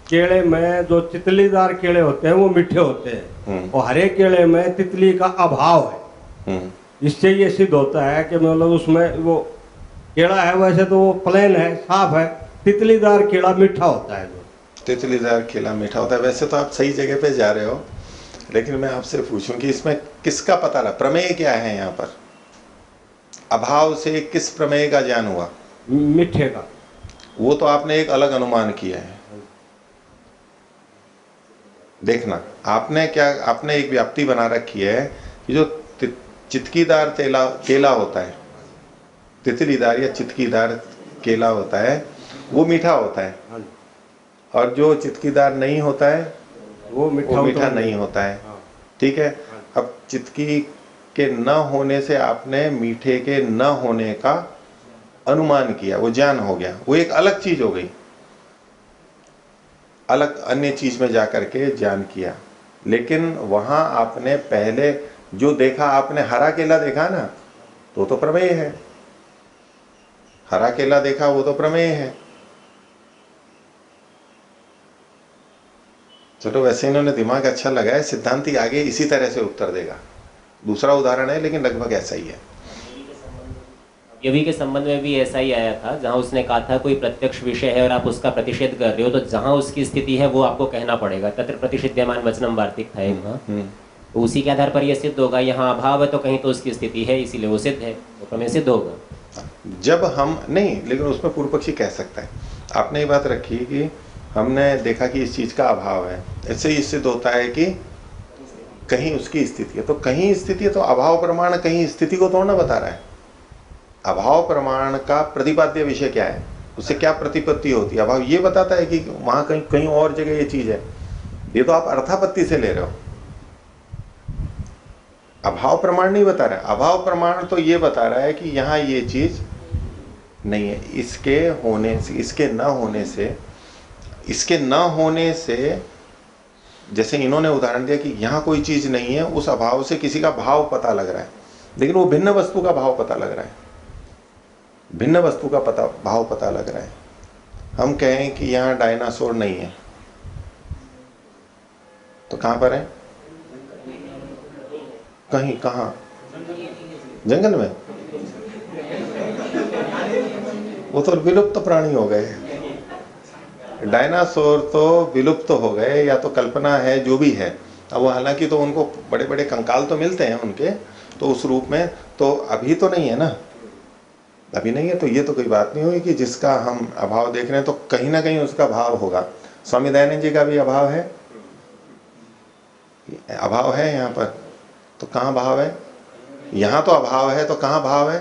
केले में जो तितलीदार केले होते हैं वो मीठे होते हैं, और हरे केले में तितली का अभाव है। इससे ये सिद्ध होता है कि मतलब उसमें वो केला है वैसे तो वो प्लेन है, साफ है, तितलीदार केला मीठा होता है। तितलीदार केला मीठा होता है। वैसे तो आप सही जगह पे जा रहे हो, लेकिन मैं आपसे पूछूं कि इसमें किसका पता लगा, प्रमेय क्या है यहाँ पर? अभाव से किस प्रमेय का ज्ञान हुआ? मीठे का। वो तो आपने एक अलग अनुमान किया है। देखना, आपने क्या, आपने एक व्याप्ति बना रखी है कि जो चितकीदार केला होता है, तितलीदार या चितकीदार केला होता है वो मीठा होता है, और जो चितकीदार नहीं होता है वो मीठा नहीं होता है। ठीक है। अब चितकी के न होने से आपने मीठे के न होने का अनुमान किया, वो ज्ञान हो गया, वो एक अलग चीज हो गई, अलग अन्य चीज में जाकर के ज्ञान किया। लेकिन वहां आपने पहले जो देखा, आपने हरा केला देखा ना, तो प्रमेय है। हरा केला देखा वो तो प्रमेय है। चलो, वैसे इन्होंने दिमाग अच्छा लगाया, सिद्धांति आगे इसी तरह से उत्तर देगा। दूसरा उदाहरण है लेकिन लगभग ऐसा ही है। अवयवी के संबंध में भी ऐसा ही आया था, जहां उसने कहा था कोई प्रत्यक्ष विषय है और आप उसका प्रतिषेध कर रहे हो, तो जहां उसकी स्थिति है वो आपको कहना पड़ेगा। तत्र प्रतिषिध्यमान वचनम वार्तिक था एक, तो उसी के आधार पर यह सिद्ध होगा। यहाँ अभाव है तो कहीं तो उसकी स्थिति है, इसीलिए वो सिद्ध है, वो प्रमेय सिद्ध होगा। जब हम नहीं, लेकिन उसमें पूर्व पक्षी कह सकता है। आपने ये बात रखी कि हमने देखा कि इस चीज का अभाव है, इससे ये सिद्ध होता है कि कहीं उसकी स्थिति है। तो कहीं स्थिति है तो अभाव प्रमाण कहीं स्थिति को थोड़ा ना बता रहा है। अभाव प्रमाण का प्रतिपाद्य विषय क्या है, उससे क्या प्रतिपत्ति होती है। अभाव ये बताता है कि वहां कहीं कहीं और जगह ये चीज है। ये तो आप अर्थापत्ति से ले रहे हो, अभाव प्रमाण नहीं बता रहा है। अभाव प्रमाण तो ये बता रहा है कि यहाँ ये चीज नहीं है, इसके होने से, इसके न होने से, इसके न होने से, जैसे इन्होंने उदाहरण दिया कि यहाँ कोई चीज नहीं है, उस अभाव से किसी का भाव पता लग रहा है, लेकिन वो भिन्न वस्तु का भाव पता लग रहा है, भिन्न वस्तु का भाव पता लग रहा है। हम कहें कि यहाँ डायनासोर नहीं है, तो कहां पर है? कहीं, कहां? जंगल में। वो तो विलुप्त प्राणी हो गए, डायनासोर तो विलुप्त हो गए, या तो कल्पना है जो भी है। अब वो हालांकि तो उनको बड़े बड़े कंकाल तो मिलते हैं उनके, तो उस रूप में तो अभी तो नहीं है ना, अभी नहीं है। तो ये तो कोई बात नहीं हुई कि जिसका हम अभाव देख रहे हैं, तो कहीं ना कहीं उसका भाव होगा। स्वामी दयानंद जी का भी अभाव है, अभाव है यहाँ पर, तो कहाँ भाव है? यहाँ तो अभाव है, तो कहाँ भाव है?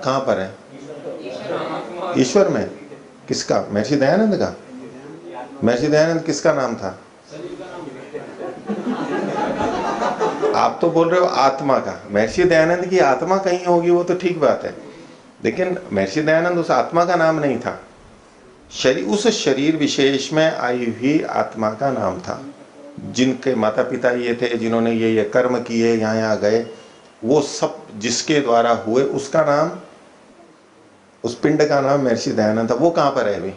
कहाँ पर है? ईश्वर में। किसका? महर्षि दयानंद का। महर्षि दयानंद किसका नाम था? आप तो बोल रहे हो आत्मा का। महर्षि दयानंद की आत्मा कहीं होगी वो तो ठीक बात है, लेकिन महर्षि दयानंद उस आत्मा का नाम नहीं था, शरीर, उस शरीर विशेष में आई हुई आत्मा का नाम था। जिनके माता पिता ये थे, जिन्होंने ये कर्म किए, यहाँ गए, वो सब जिसके द्वारा हुए, उसका नाम, उस पिंड का नाम महर्षि दयानंद था। वो कहां पर है अभी?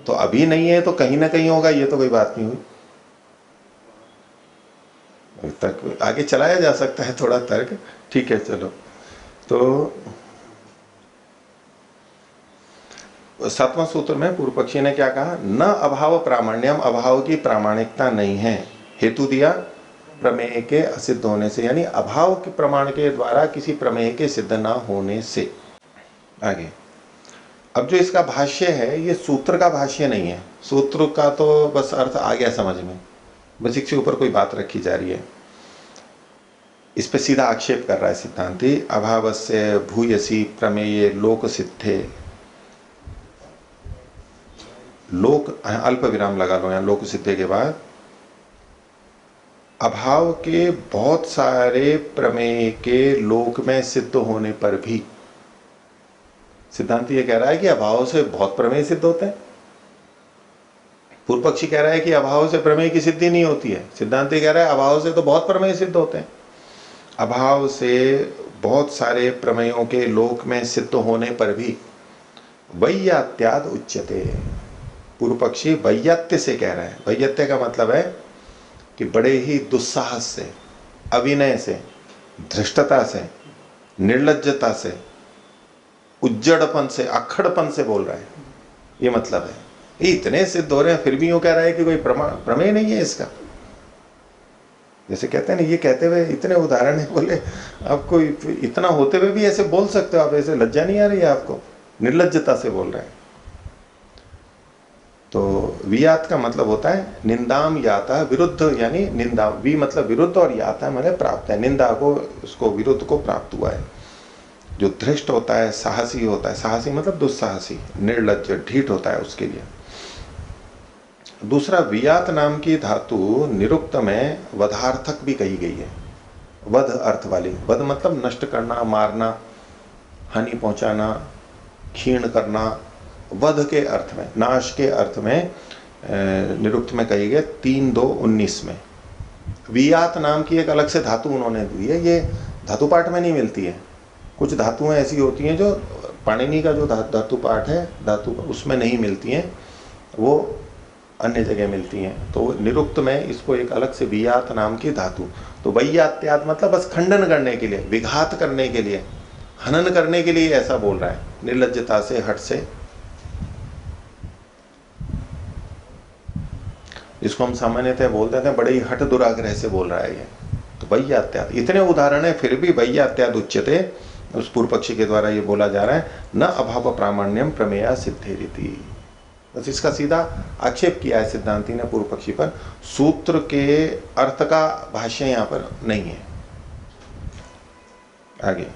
तो अभी नहीं है तो कहीं ना कहीं होगा, ये तो कोई बात नहीं हुई। तर्क आगे चलाया जा सकता है, थोड़ा तर्क, ठीक है चलो। तो 7वां सूत्र में पूर्व पक्षी ने क्या कहा? न अभाव प्रामाण्यम, अभाव की प्रामाणिकता नहीं है। हेतु दिया प्रमेय के असिद्ध होने से, यानी अभाव के प्रमाण के द्वारा किसी प्रमेय के सिद्ध ना होने से। आगे अब जो इसका भाष्य है, ये सूत्र का भाष्य नहीं है। सूत्र का तो बस अर्थ आ गया समझ में, बस इसके ऊपर कोई बात रखी जा रही है। इस पे सीधा आक्षेप कर रहा है सिद्धांती। अभावस्य भूयसी प्रमेय लोक सिद्धे, लोक अल्प विराम लगा लो यहां, लोक सिद्धे के बाद अभाव के बहुत सारे प्रमेय के लोक में सिद्ध होने पर भी, सिद्धांत ये कह रहा है कि अभाव से बहुत प्रमेय सिद्ध होते हैं। पूर्व पक्षी कह रहा है कि अभाव से प्रमेय की सिद्धि नहीं होती है। सिद्धांत कह रहा है अभाव से तो बहुत प्रमेय सिद्ध होते हैं। अभाव से बहुत सारे प्रमेयों के लोक में सिद्ध होने पर भी वैयात्याद उच्यते। पूर्व पक्षी वैयात्य से कह रहा है। वैयात्य का मतलब है कि बड़े ही दुस्साहस से, अविनय से, धृष्टता से, निर्लज्जता से, उज्जड़पन से, अखड़पन से बोल रहा है। ये मतलब है ये इतने सिद्ध हो रहे हैं, फिर भी यूं कह रहा है कि कोई प्रमेय नहीं है इसका। जैसे कहते हैं ना, ये कहते हुए इतने उदाहरण है, बोले आपको इतना होते हुए भी ऐसे बोल सकते हो आप? ऐसे लज्जा नहीं आ रही है आपको? निर्लज्जता से बोल रहे हैं। तो वियात का मतलब होता है निंदाम याता, विरुद्ध, यानी निंदा, वी मतलब विरुद्ध और याता मतलब प्राप्त है। निंदा को, उसको विरुद्ध को प्राप्त हुआ है। जो धृष्ट होता है, साहसी होता है, साहसी मतलब दुस्साहसी, निर्लज्ज, ढीठ होता है उसके लिए। दूसरा, वियात नाम की धातु निरुक्त में वधार्थक भी कही गई है, वध अर्थ वाली। वध मतलब नष्ट करना, मारना, हानि पहुंचाना, क्षीण करना, वध के अर्थ में, नाश के अर्थ में निरुक्त में कही गई 3-2-19 में। वियात नाम की एक अलग से धातु उन्होंने दी है, ये धातु पाठ में नहीं मिलती है। कुछ धातुएं ऐसी होती हैं जो पाणिनि का जो धातु पाठ है, धातु उसमें नहीं मिलती हैं, वो अन्य जगह मिलती हैं। तो निरुक्त में इसको एक अलग से वियात नाम की धातु। तो वैयात्यात मतलब बस खंडन करने के लिए, विघात करने के लिए, हनन करने के लिए ऐसा बोल रहा है, निर्लज्जता से, हट से। इसको हम सामान्यतः बोलते थे बड़े ही हठ दुराग्रह से बोल रहा है ये। तो वैयात्यात, इतने उदाहरण है फिर भी वैयात्यात उच्यते, उस पूर्व पक्षी के द्वारा ये बोला जा रहा है न अभाव प्रामाण्यम प्रमेया सिद्धेरिति। बस इसका सीधा आक्षेप किया है सिद्धांती ने पूर्व पक्षी पर। सूत्र के अर्थ का भाष्य यहां पर नहीं है। आगे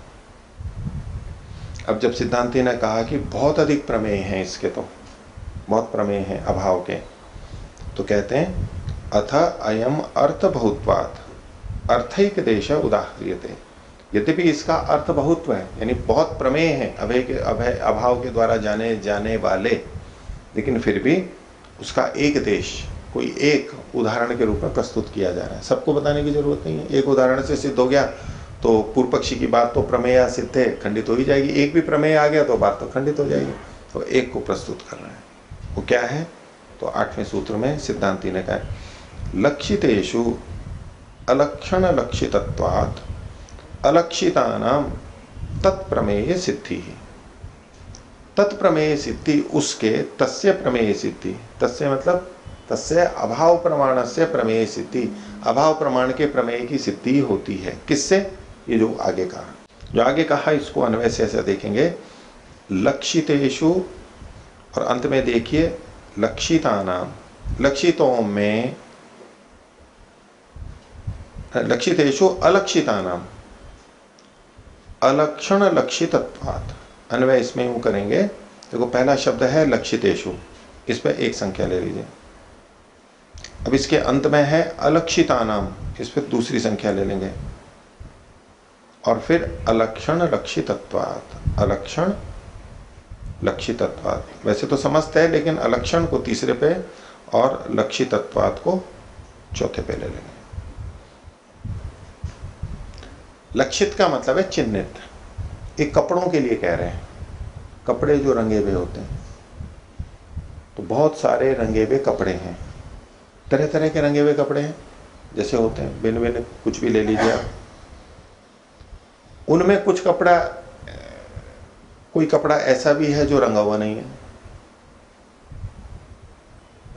अब जब सिद्धांती ने कहा कि बहुत अधिक प्रमेय हैं इसके, तो बहुत प्रमेय हैं अभाव के, तो कहते हैं अथ अयम अर्थ बहुत्वात् अर्थैक देश उदाह्रियते। यद्यपि इसका अर्थ बहुत्व है, यानी बहुत प्रमेय है अभाव के द्वारा जाने जाने वाले, लेकिन फिर भी उसका एक देश, कोई एक उदाहरण के रूप में प्रस्तुत किया जा रहा है। सबको बताने की जरूरत नहीं है। एक उदाहरण से सिद्ध हो गया तो पूर्व पक्षी की बात तो प्रमेय सिद्ध है, खंडित हो ही जाएगी। एक भी प्रमेय आ गया तो बात तो खंडित हो जाएगी। तो एक को प्रस्तुत कर रहा है, वो क्या है? तो 8वें सूत्र में सिद्धांती ने कहा लक्षितेषु अलक्षण लक्षितत्वात् अलक्षितानाम तत्प्रमेय सिद्धि। तत्प्रमेय सिद्धि उसके, तस्य प्रमेय सिद्धि, तस्य मतलब तस्य अभाव प्रमाण से प्रमेय सिद्धि, अभाव प्रमाण के प्रमेय की सिद्धि होती है। किससे? ये जो आगे कहा, जो आगे कहा इसको अन्वय से ऐसा देखेंगे, लक्षितेषु, और अंत में देखिए लक्षितानाम, लक्षितों में, लक्षितेषु अलक्षितानाम अलक्षण लक्षितत्वात्। अन्वय इसमें यूं करेंगे, देखो पहला शब्द है लक्षितेषु, इस पर एक संख्या ले लीजिए। अब इसके अंत में है अलक्षितानाम, इस पर दूसरी संख्या ले लेंगे। और फिर अलक्षण लक्षितत्वात्, अलक्षण लक्षितत्वात्। वैसे तो समस्त है, लेकिन अलक्षण को तीसरे पे और लक्षितत्वात् को चौथे पे ले लेंगे। लक्षित का मतलब है चिन्हित। एक कपड़ों के लिए कह रहे हैं, कपड़े जो रंगे हुए होते हैं, तो बहुत सारे रंगे हुए कपड़े हैं, तरह तरह के रंगे हुए कपड़े हैं जैसे होते हैं, भिन्न भिन्न कुछ भी ले लीजिए आप। उनमें कुछ कपड़ा, कोई कपड़ा ऐसा भी है जो रंगा हुआ नहीं है।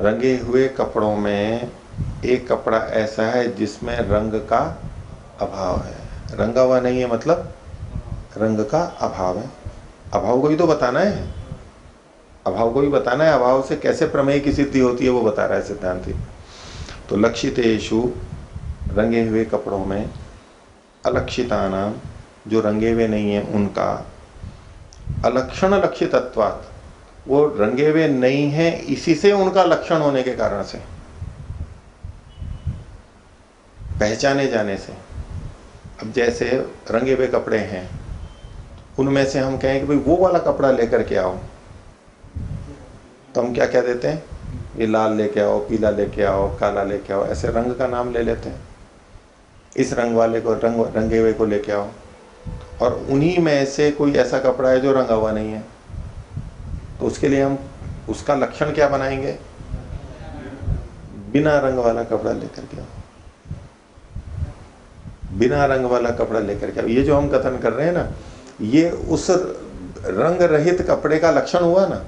रंगे हुए कपड़ों में एक कपड़ा ऐसा है जिसमें रंग का अभाव है। रंगा हुआ नहीं है मतलब रंग का अभाव है। अभाव को ही तो बताना है, अभाव को ही बताना है। अभाव से कैसे प्रमेय की सिद्धि होती है वो बता रहा है सिद्धांति। तो लक्षितेषु, रंगे हुए कपड़ों में, अलक्षितानाम, जो रंगे हुए नहीं है उनका, अलक्षण लक्षितत्वात्, वो रंगे हुए नहीं है इसी से उनका लक्षण होने के कारण से, पहचाने जाने से। अब जैसे रंगे हुए कपड़े हैं, उनमें से हम कहें कि भाई वो वाला कपड़ा लेकर के आओ, तो हम क्या कह देते हैं, ये लाल लेके आओ, पीला लेके आओ, काला लेके आओ, ऐसे रंग का नाम ले लेते हैं। इस रंग वाले को, रंगे हुए को लेके आओ। और उन्हीं में से कोई ऐसा कपड़ा है जो रंगा हुआ नहीं है, तो उसके लिए हम उसका लक्षण क्या बनाएंगे, बिना रंग वाला कपड़ा लेकर के आओ, बिना रंग वाला कपड़ा लेकर के आओ। ये जो हम कथन कर रहे हैं ना, ये उस रंग रहित कपड़े का लक्षण हुआ ना,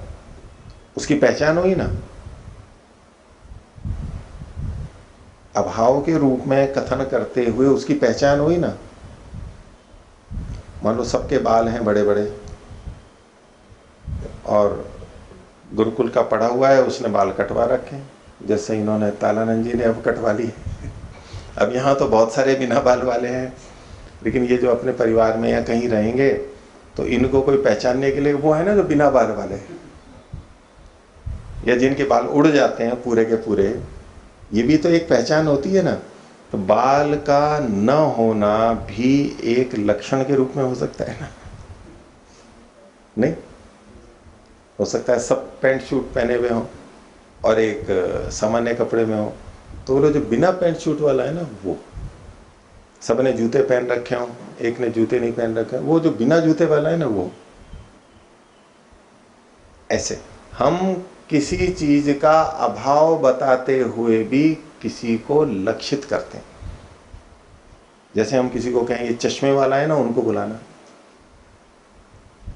उसकी पहचान हुई ना। अभाव के रूप में कथन करते हुए उसकी पहचान हुई ना। मान लो सबके बाल हैं बड़े बड़े, और गुरुकुल का पढ़ा हुआ है, उसने बाल कटवा रखे, जैसे इन्होंने तालानंद जी ने अब कटवा ली। अब यहाँ तो बहुत सारे बिना बाल वाले हैं, लेकिन ये जो अपने परिवार में या कहीं रहेंगे तो इनको कोई पहचानने के लिए वो है ना जो बिना बाल वाले, या जिनके बाल उड़ जाते हैं पूरे के पूरे, ये भी तो एक पहचान होती है ना। तो बाल का न होना भी एक लक्षण के रूप में हो सकता है ना, नहीं हो सकता है सब पैंट शूट पहने हुए हों और एक सामान्य कपड़े में हो, तो वो जो बिना पैंट शूट वाला है ना, वो सब ने जूते पहन रखे हों, एक ने जूते नहीं पहन रखे, वो जो बिना जूते वाला है ना, वो ऐसे हम किसी चीज का अभाव बताते हुए भी किसी को लक्षित करते हैं। जैसे हम किसी को कहेंगे चश्मे वाला है ना, उनको बुलाना।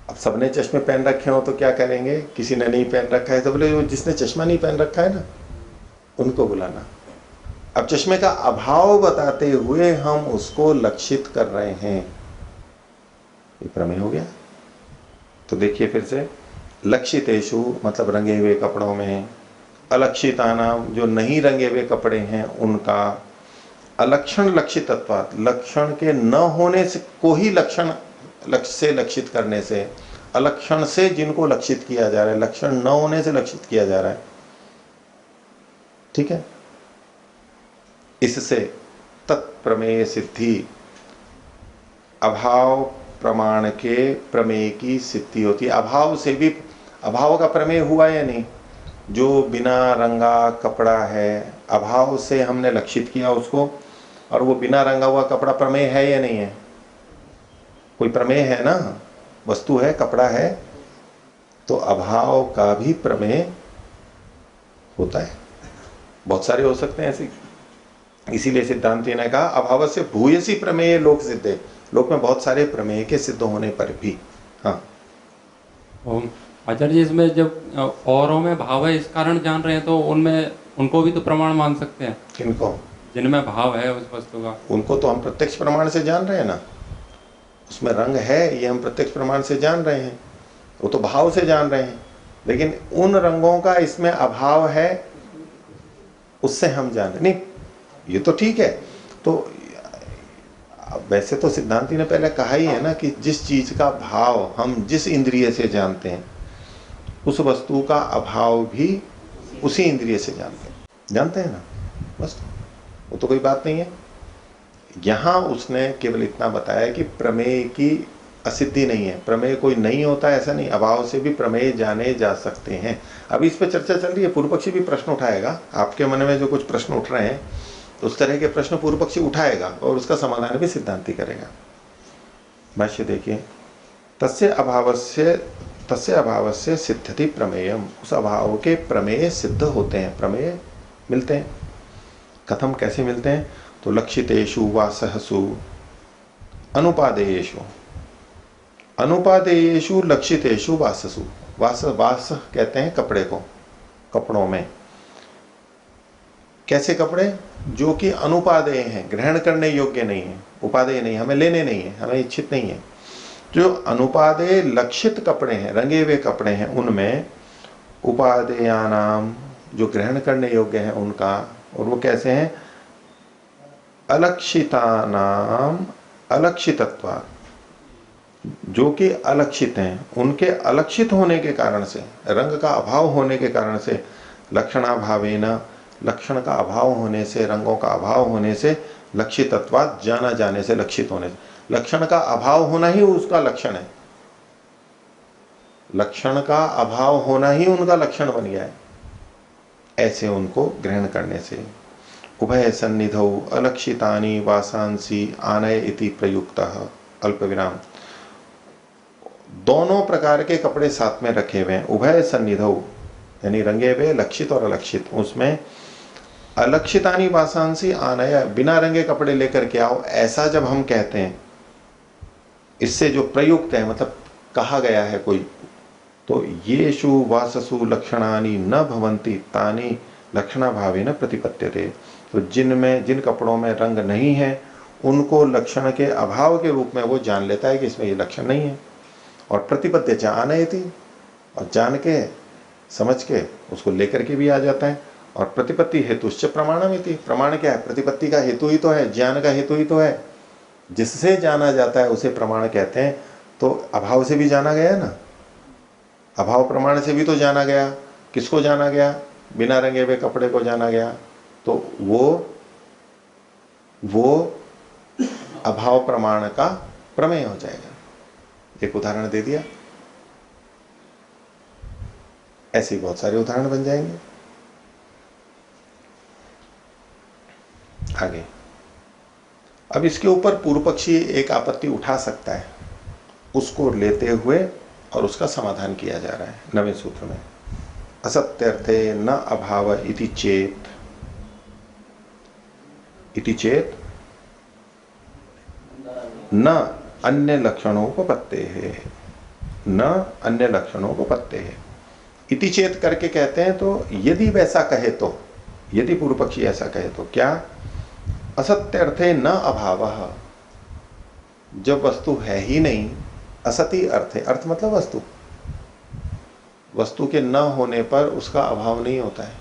अब सबने चश्मे पहन रखे हो तो क्या करेंगे, किसी ने नहीं पहन रखा है तो बोले वो जिसने चश्मा नहीं पहन रखा है ना, उनको बुलाना। अब चश्मे का अभाव बताते हुए हम उसको लक्षित कर रहे हैं, ये प्रमेय हो गया। तो देखिए फिर से, लक्षितेषु मतलब रंगे हुए कपड़ों में, अलक्षितानाम जो नहीं रंगे हुए कपड़े हैं उनका, अलक्षण लक्षितत्वात् लक्षण के न होने से को ही लक्षण से लक्षित करने से, अलक्षण से जिनको लक्षित किया जा रहा है, लक्षण न होने से लक्षित किया जा रहा है, ठीक है। इससे तत्प्रमेय सिद्धि, अभाव प्रमाण के प्रमेय की सिद्धि होती है। अभाव से भी, अभाव का प्रमेय हुआ या नहीं, जो बिना रंगा कपड़ा है, अभाव से हमने लक्षित किया उसको, और वो बिना रंगा हुआ कपड़ा प्रमेय है या नहीं है, कोई प्रमेय है ना, वस्तु है, कपड़ा है, तो अभाव का भी प्रमेय होता है। बहुत सारे हो सकते हैं ऐसे, इसीलिए सिद्धांति ने कहा अभाव से भूयसी प्रमेय लोक सिद्धे, लोक में बहुत सारे प्रमेय के सिद्ध होने पर भी। हाँ आचार्य जी, इसमें जब औरों में भाव है इस कारण जान रहे हैं, तो उनमें उनको भी तो प्रमाण मान सकते हैं। किनको? जिनमें भाव है उस वस्तु का, उनको तो हम प्रत्यक्ष प्रमाण से जान रहे हैं ना, उसमें रंग है ये हम प्रत्यक्ष प्रमाण से जान रहे हैं, वो तो भाव से जान रहे हैं। लेकिन उन रंगों का इसमें अभाव है, उससे हम जान रहे नहीं, ये तो ठीक है। तो वैसे तो सिद्धांति ने पहले कहा ही है ना कि जिस चीज का भाव हम जिस इंद्रिय से जानते हैं, उस वस्तु का अभाव भी उसी इंद्रिय से जानते हैं ना, बस वो तो कोई बात नहीं है। यहां उसने केवल इतना बताया कि प्रमेय की असिद्धि नहीं है, प्रमेय कोई नहीं होता ऐसा नहीं, अभाव से भी प्रमेय जाने जा सकते हैं। अभी इस पर चर्चा चल रही है, पूर्व पक्षी भी प्रश्न उठाएगा, आपके मन में जो कुछ प्रश्न उठ रहे हैं तो उस तरह के प्रश्न पूर्व पक्षी उठाएगा और उसका समाधान भी सिद्धांति करेगा। भाष्य देखिए, तस्य अभावस्य सिद्धति प्रमेयम, उस अभाव के प्रमेय सिद्ध होते हैं, प्रमेय मिलते हैं। कथम, कैसे मिलते हैं? तो लक्षितेषु वासहसु अनुपादेयेषु, अनुपादेयेषु लक्षितेषु वाससु, वास कहते हैं कपड़े को, कपड़ों में। कैसे कपड़े? जो कि अनुपादेय हैं, ग्रहण करने योग्य नहीं है, उपादेय नहीं, हमें लेने नहीं है, हमें इच्छित नहीं है। जो अनुपादेय लक्षित कपड़े हैं, रंगे हुए कपड़े हैं, उनमें उपादेयानाम, जो ग्रहण करने योग्य है उनका, और वो कैसे हैं? अलक्षितानाम अलक्षितत्वा, जो कि अलक्षित हैं, उनके अलक्षित होने के कारण से, रंग का अभाव होने के कारण से, लक्षणाभावेन, लक्षण का अभाव होने से, रंगों का अभाव होने से, लक्षितत्वात्, जाना जाने से, लक्षित होने से, लक्षण का अभाव होना ही उसका लक्षण है, लक्षण का अभाव होना ही उनका लक्षण बन गया है, ऐसे उनको ग्रहण करने से। उभय सन्निधौ अलक्षितानि वासांसी आनय इति प्रयुक्तः, अल्प विराम, दोनों प्रकार के कपड़े साथ में रखे हुए हैं। उभय सन्निधौ यानी रंगे हुए, लक्षित और अलक्षित, उसमें अलक्षितानि वासांसी आनय, बिना रंगे कपड़े लेकर के आओ, ऐसा जब हम कहते हैं, इससे जो प्रयुक्त है मतलब कहा गया है कोई, तो येषु वाससु लक्षणानि न भवन्ति तानि लक्षणाभावेन प्रतिपद्यते, तो जिनमें, जिन कपड़ों में रंग नहीं है उनको लक्षण के अभाव के रूप में वो जान लेता है कि इसमें ये लक्षण नहीं है, और प्रतिपद्य च आनयति, और जान के समझ के उसको लेकर के भी आ जाता है। और प्रतिपत्ति हेतुश्च प्रमाणमिति, प्रमाण क्या है? प्रतिपत्ति का हेतु ही तो है, ज्ञान का हेतु ही तो है, जिससे जाना जाता है उसे प्रमाण कहते हैं। तो अभाव से भी जाना गया ना, अभाव प्रमाण से भी तो जाना गया। किसको जाना गया? बिना रंगे हुए कपड़े को जाना गया, तो वो अभाव प्रमाण का प्रमेय हो जाएगा। एक उदाहरण दे दिया, ऐसे बहुत सारे उदाहरण बन जाएंगे। आगे, अब इसके ऊपर पूर्व पक्षी एक आपत्ति उठा सकता है, उसको लेते हुए और उसका समाधान किया जा रहा है 9वें सूत्र में। असत्यर्थे न अभाव इति चेत न अन्य लक्षणों को पत्ते है, न अन्य लक्षणों को पत्ते है। इति चेत करके कहते हैं, तो यदि वैसा कहे तो, यदि पूर्व पक्षी ऐसा कहे तो क्या? असत्य अर्थे न अभावः, जब वस्तु है ही नहीं, असति अर्थे, अर्थ मतलब वस्तु, वस्तु के न होने पर उसका अभाव नहीं होता है।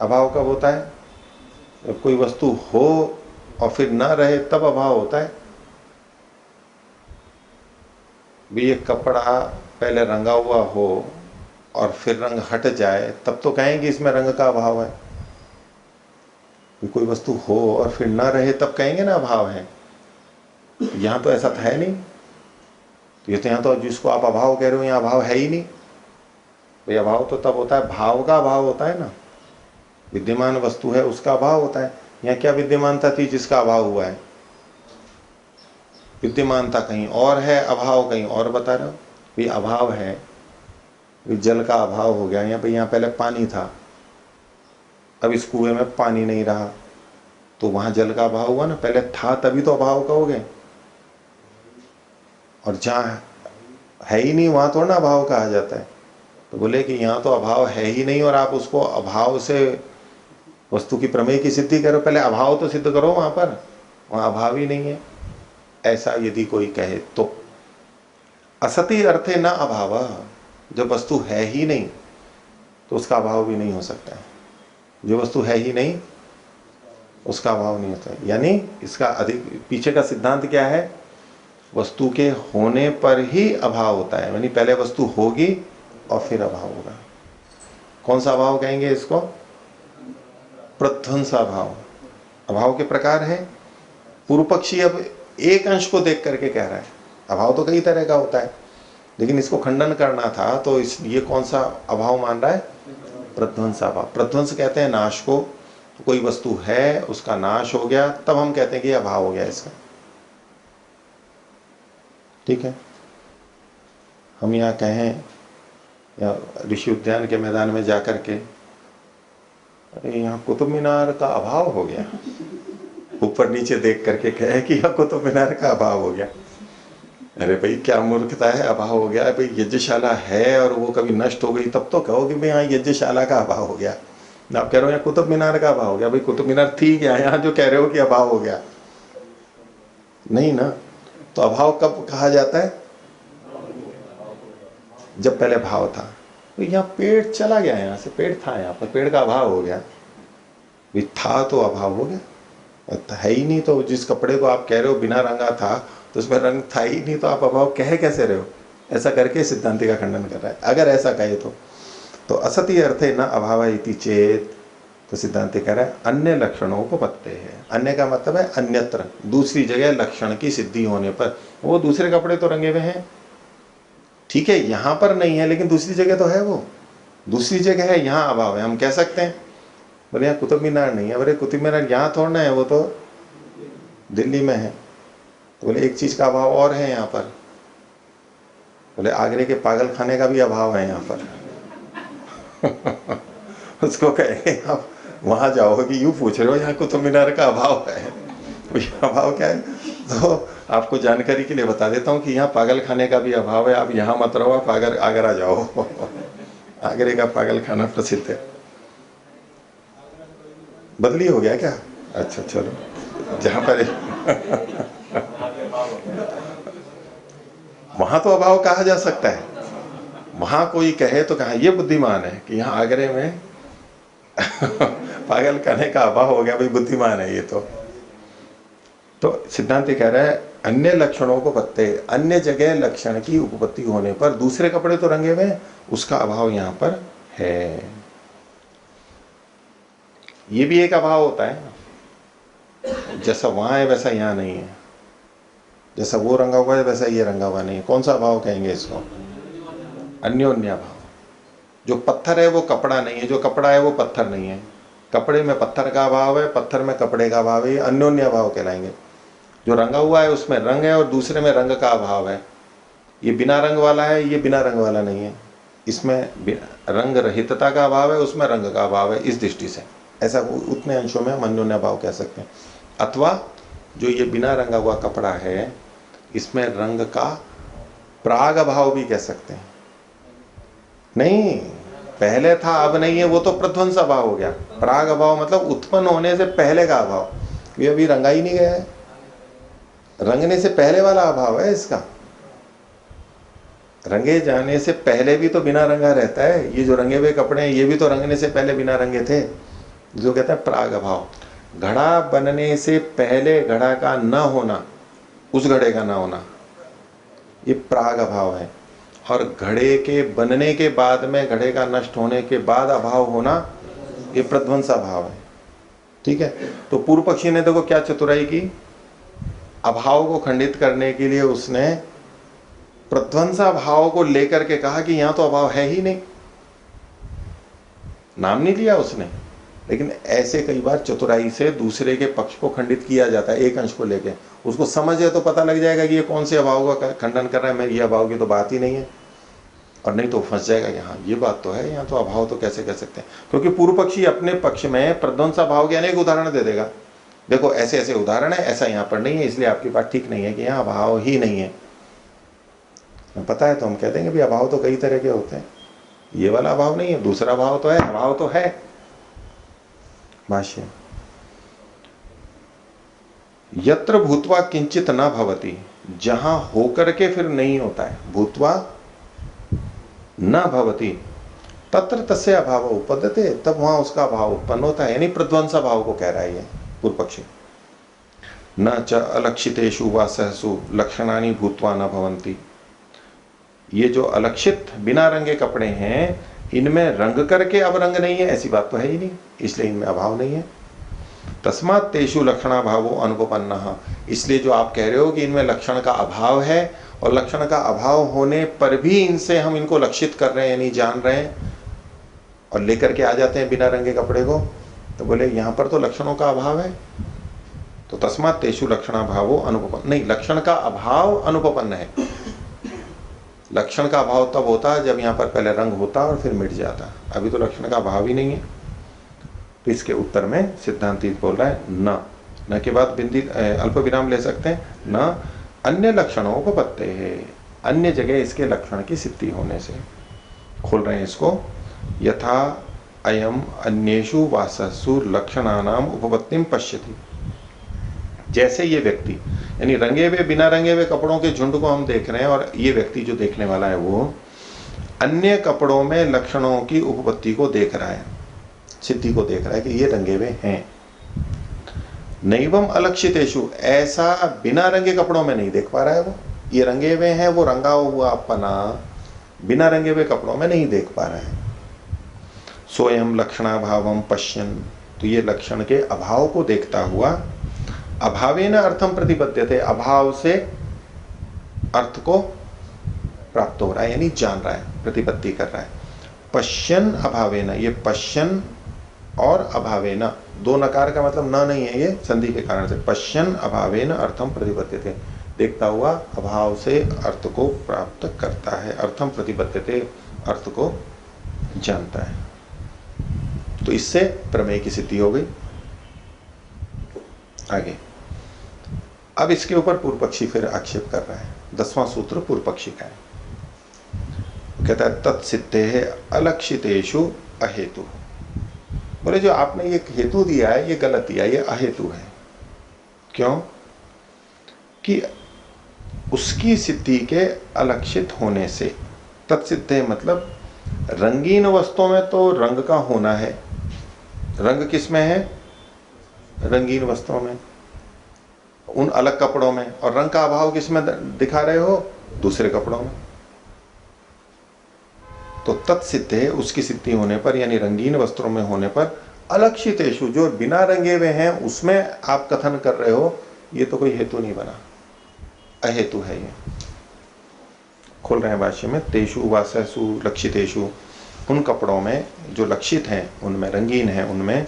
अभाव कब होता है? जब कोई वस्तु हो और फिर न रहे तब अभाव होता है। भी ये कपड़ा पहले रंगा हुआ हो और फिर रंग हट जाए तब तो कहेंगे इसमें रंग का अभाव है। कोई वस्तु हो और फिर ना रहे तब कहेंगे ना अभाव है। यहां तो ऐसा था नहीं, तो ये तो यहां तो जिसको आप अभाव कह रहे हो, यहां अभाव है ही नहीं। भाई अभाव तो तब होता है, भाव का अभाव होता है ना, विद्यमान वस्तु है उसका अभाव होता है। यहाँ क्या विद्यमानता थी जिसका अभाव हुआ है? विद्यमानता कहीं और है, अभाव कहीं और बता रहे हो। भाई अभाव है, जल का अभाव हो गया, यहाँ पहले पानी था, अब इस कुएं में पानी नहीं रहा, तो वहां जल का अभाव हुआ ना। पहले था तभी तो अभाव कहोगे, और जहां है ही नहीं वहां थोड़ा ना अभाव कहा जाता है। तो बोले कि यहाँ तो अभाव है ही नहीं और आप उसको अभाव से वस्तु की प्रमेय की सिद्धि करो, पहले अभाव तो सिद्ध करो, वहां अभाव ही नहीं है। ऐसा यदि कोई कहे तो असति अर्थे न अभाव, जब वस्तु है ही नहीं तो उसका अभाव भी नहीं हो सकता है। जो वस्तु है ही नहीं उसका अभाव नहीं होता है। यानी इसका अधिक पीछे का सिद्धांत क्या है? वस्तु के होने पर ही अभाव होता है, यानी पहले वस्तु होगी और फिर अभाव होगा। कौन सा अभाव कहेंगे इसको? प्रध्वंस अभाव। अभाव के प्रकार है। पूर्व पक्षी अब एक अंश को देख करके कह रहा है, अभाव तो कई तरह का होता है, लेकिन इसको खंडन करना था तो ये कौन सा अभाव मान रहा है? प्रध्वंस अभाव। प्रध्वंस कहते हैं नाश को। तो कोई वस्तु है, उसका नाश हो गया, तब हम कहते हैं कि अभाव हो गया इसका। ठीक है, हम यहाँ कहें या ऋषि उद्यान के मैदान में जाकर के, अरे यहाँ कुतुब मीनार का अभाव हो गया, ऊपर नीचे देख करके कहे कि यहाँ कुतुब मीनार का अभाव हो गया, अरे भाई क्या मूर्खता है, अभाव हो गया भाई। यज्ञशाला है और वो कभी नष्ट हो गई तब तो कहो कि भाई यहाँ यज्ञशाला का अभाव हो गया। आप कह रहे हो यहाँ कुतुब मीनार का अभाव हो गया, भाई कुतुब मीनार थी क्या यहाँ जो कह रहे हो कि अभाव हो गया? नहीं ना। तो अभाव कब कहा जाता है? जब पहले भाव था। तो यहाँ पेड़ चला गया, यहाँ से पेड़ था, यहाँ पर पेड़ का अभाव हो गया, भाई था तो अभाव हो गया, है ही नहीं। तो जिस कपड़े को आप कह रहे हो बिना रंगा था तो उसमें रंग था ही नहीं, तो आप अभाव कह कैसे रहे हो? ऐसा करके सिद्धांति का खंडन कर रहा है। अगर ऐसा कहे तो असती अर्थ है न अभाव इति चेत, तो सिद्धांति कह रहा है अन्य लक्षणों को पत्ते है। अन्य का मतलब है अन्यत्र, दूसरी जगह लक्षण की सिद्धि होने पर। वो दूसरे कपड़े तो रंगे हुए हैं, ठीक है, यहाँ पर नहीं है, लेकिन दूसरी जगह तो है, वो दूसरी जगह है, यहाँ अभाव है, हम कह सकते हैं। बोले यहाँ कुतुब मीनार नहीं है, बोले कुतुब मीनार यहाँ थोड़ा है, वो तो दिल्ली में है। तो बोले एक चीज का अभाव और है यहाँ पर, बोले आगरे के पागल खाने का भी अभाव है यहाँ पर। उसको कहेंगे आप वहां जाओगे, यूं पूछ रहे हो यहाँ कुतुब मीनार का अभाव है, अभाव क्या है? तो आपको जानकारी के लिए बता देता हूँ कि यहाँ पागल खाने का भी अभाव है। आप यहाँ मत रहो, आप आगरा जाओ। आगरे का पागल खाना प्रसिद्ध है। बदली हो गया क्या? अच्छा चलो, जहां पर वहां तो अभाव कहा जा सकता है। वहां कोई कहे तो कहा ये बुद्धिमान है कि यहाँ आगरे में पागल खाने का अभाव हो गया, भाई बुद्धिमान है ये तो सिद्धांति कह रहा है अन्य लक्षणों को पत्ते, अन्य जगह लक्षण की उपपत्ति होने पर दूसरे कपड़े तो रंगे हुए, उसका अभाव यहाँ पर है। ये भी एक अभाव होता है, जैसा वहां है वैसा यहाँ नहीं है, जैसा वो रंगा हुआ है वैसा ये रंगा हुआ नहीं है। कौन सा अभाव कहेंगे इसको? अन्योन्य अभाव। जो पत्थर है वो कपड़ा नहीं है, जो कपड़ा है वो पत्थर नहीं है। कपड़े में पत्थर का अभाव है, पत्थर में कपड़े का अभाव है, ये अन्योन्य अभाव कहलाएंगे। जो रंगा हुआ है उसमें रंग है और दूसरे में रंग का अभाव है। ये बिना रंग वाला है, ये बिना रंग वाला नहीं है। इसमें रंग रहितता का अभाव है, उसमें रंग का अभाव है। इस दृष्टि से ऐसा उतने अंशों में हम अन्योन्य अभाव कह सकते हैं। अथवा जो ये बिना रंगा हुआ कपड़ा है, इसमें रंग का प्राग अभाव भी कह सकते हैं। नहीं, पहले था अब नहीं है, वो तो प्रध्वंस अभाव हो गया। प्राग अभाव मतलब उत्पन्न होने से पहले का अभाव, ये अभी रंगा ही नहीं गया है, रंगने से पहले वाला अभाव है इसका। रंगे जाने से पहले भी तो बिना रंगा रहता है। ये जो रंगे हुए कपड़े हैं ये भी तो रंगने से पहले बिना रंगे थे, जो कहते हैं प्राग अभाव। घड़ा बनने से पहले घड़ा का न होना, उस घड़े का न होना, ये प्राग अभाव है। और घड़े के बनने के बाद में घड़े का नष्ट होने के बाद अभाव होना, ये प्रध्वंस अभाव है। ठीक है, तो पूर्व पक्षी ने देखो क्या चतुराई की, अभाव को खंडित करने के लिए उसने प्रध्वंसा भाव को लेकर के कहा कि यहां तो अभाव है ही नहीं, नाम नहीं लिया उसने। लेकिन ऐसे कई बार चतुराई से दूसरे के पक्ष को खंडित किया जाता है, एक अंश को लेके। उसको समझ है तो पता लग जाएगा कि ये कौन से अभाव का खंडन कर रहा है, मेरी ये अभाव की तो बात ही नहीं है, और नहीं तो फंस जाएगा कि हाँ ये बात तो है, यहाँ तो अभाव तो कैसे कह सकते हैं। क्योंकि पूर्व पक्षी अपने पक्ष में प्रध्वंसा भाव के अनेक उदाहरण दे देगा। देखो ऐसे ऐसे उदाहरण है, ऐसा यहाँ पर नहीं है, इसलिए आपकी बात ठीक नहीं है कि यहाँ अभाव ही नहीं है। पता है तो हम कह देंगे भी अभाव तो कई तरह के होते हैं, ये वाला अभाव नहीं है, दूसरा भाव तो है, अभाव तो है। भाष्य, यत्र भूत्वा किंचित न भवति, जहां होकर के फिर नहीं होता है, भूत्वा न भवति तत्र तस्य अभाव उपपद्यते, तब वहां उसका भाव उत्पन्न होता है। यानी प्रध्वंसा भाव को कह रहा है ये पूर्व पक्षी। न च अलक्षितेषु वा सहसु लक्षणानि भूत्वा न भवन्ति, ये जो अलक्षित बिना रंगे कपड़े हैं, इनमें रंग करके अब रंग नहीं है, ऐसी बात तो है ही नहीं, इसलिए इनमें अभाव नहीं है। तस्मात् तेषु लक्षणाभावो अनुपपन्नः, इसलिए जो आप कह रहे हो कि इनमें लक्षण का अभाव है और लक्षण का अभाव होने पर भी इनसे हम इनको लक्षित कर रहे हैं यानी जान रहे हैं और लेकर के आ जाते हैं बिना रंगे कपड़े को, तो बोले यहां पर तो लक्षणों का अभाव है, तो तस्मात् तेषु लक्षणाभावो अनुपपन्न, नहीं, लक्षण का अभाव अनुपपन्न है। लक्षण का अभाव तब होता है जब यहाँ पर पहले रंग होता और फिर मिट जाता, अभी तो लक्षण का अभाव ही नहीं है। तो इसके उत्तर में सिद्धांती बोल रहा है न के बाद बिंदी अल्प विराम ले सकते हैं, न अन्य लक्षणों को पत्ते है, अन्य जगह इसके लक्षण की सिद्धि होने से। खोल रहे हैं इसको, यथा अयम अन्येषु वाससु लक्षणानाम उपपत्तिम पश्यति, जैसे ये व्यक्ति यानी रंगे हुए बिना रंगे हुए कपड़ों के झुंड को हम देख रहे हैं और ये व्यक्ति जो देखने वाला है वो अन्य कपड़ों में लक्षणों की उपपत्ति को देख रहा है, सिद्धि को देख रहा है कि ये रंगे हुए हैं। नैवम अलक्षितेषु, ऐसा बिना रंगे कपड़ों में नहीं देख पा रहा है वो, ये रंगे हुए हैं, वो रंगा हुआ अपना बिना रंगे हुए कपड़ों में नहीं देख पा रहा है। सोयम लक्षणाभावम पश्यन्, तो ये लक्षण के अभाव को देखता हुआ अभावेन अर्थम प्रतिपद्यते, अभाव से अर्थ को प्राप्त हो रहा है यानी जान रहा है, प्रतिपत्ति कर रहा है। पश्यन् अभावेन, ये पश्यन् और अभावेन दो नकार का मतलब न नहीं है, ये संधि के कारण से। पश्यन् अभावेन अर्थम प्रतिपद्यते, देखता हुआ अभाव से अर्थ को प्राप्त करता है, अर्थम प्रतिपद्यते, अर्थ को जानता है। तो इससे प्रमेय की सिद्धि हो गई। आगे अब इसके ऊपर पूर्व पक्षी फिर आक्षेप कर रहा है। 10वां सूत्र पूर्व पक्षी का है, कहता है तत्सिद्धे है अलक्षितेषु अहेतु, बोले जो आपने ये हेतु दिया है ये गलत दिया, ये अहेतु है। क्यों? कि उसकी सिद्धि के अलक्षित होने से, तत्सिद्धे मतलब रंगीन वस्तुओं में तो रंग का होना है, रंग किस में है? रंगीन वस्त्रों में, उन अलग कपड़ों में, और रंग का अभाव किस में दिखा रहे हो? दूसरे कपड़ों में। तो तत्सिद्ध है, उसकी सिद्धि होने पर यानी रंगीन वस्त्रों में होने पर, अलक्षितेषु जो बिना रंगे हुए हैं उसमें आप कथन कर रहे हो, ये तो कोई हेतु नहीं बना, अहेतु है ये। खोल रहे हैं भाष्य में, तेषु वाससु लक्षितेषु, उन कपड़ों में जो लक्षित हैं, उनमें रंगीन है, उनमें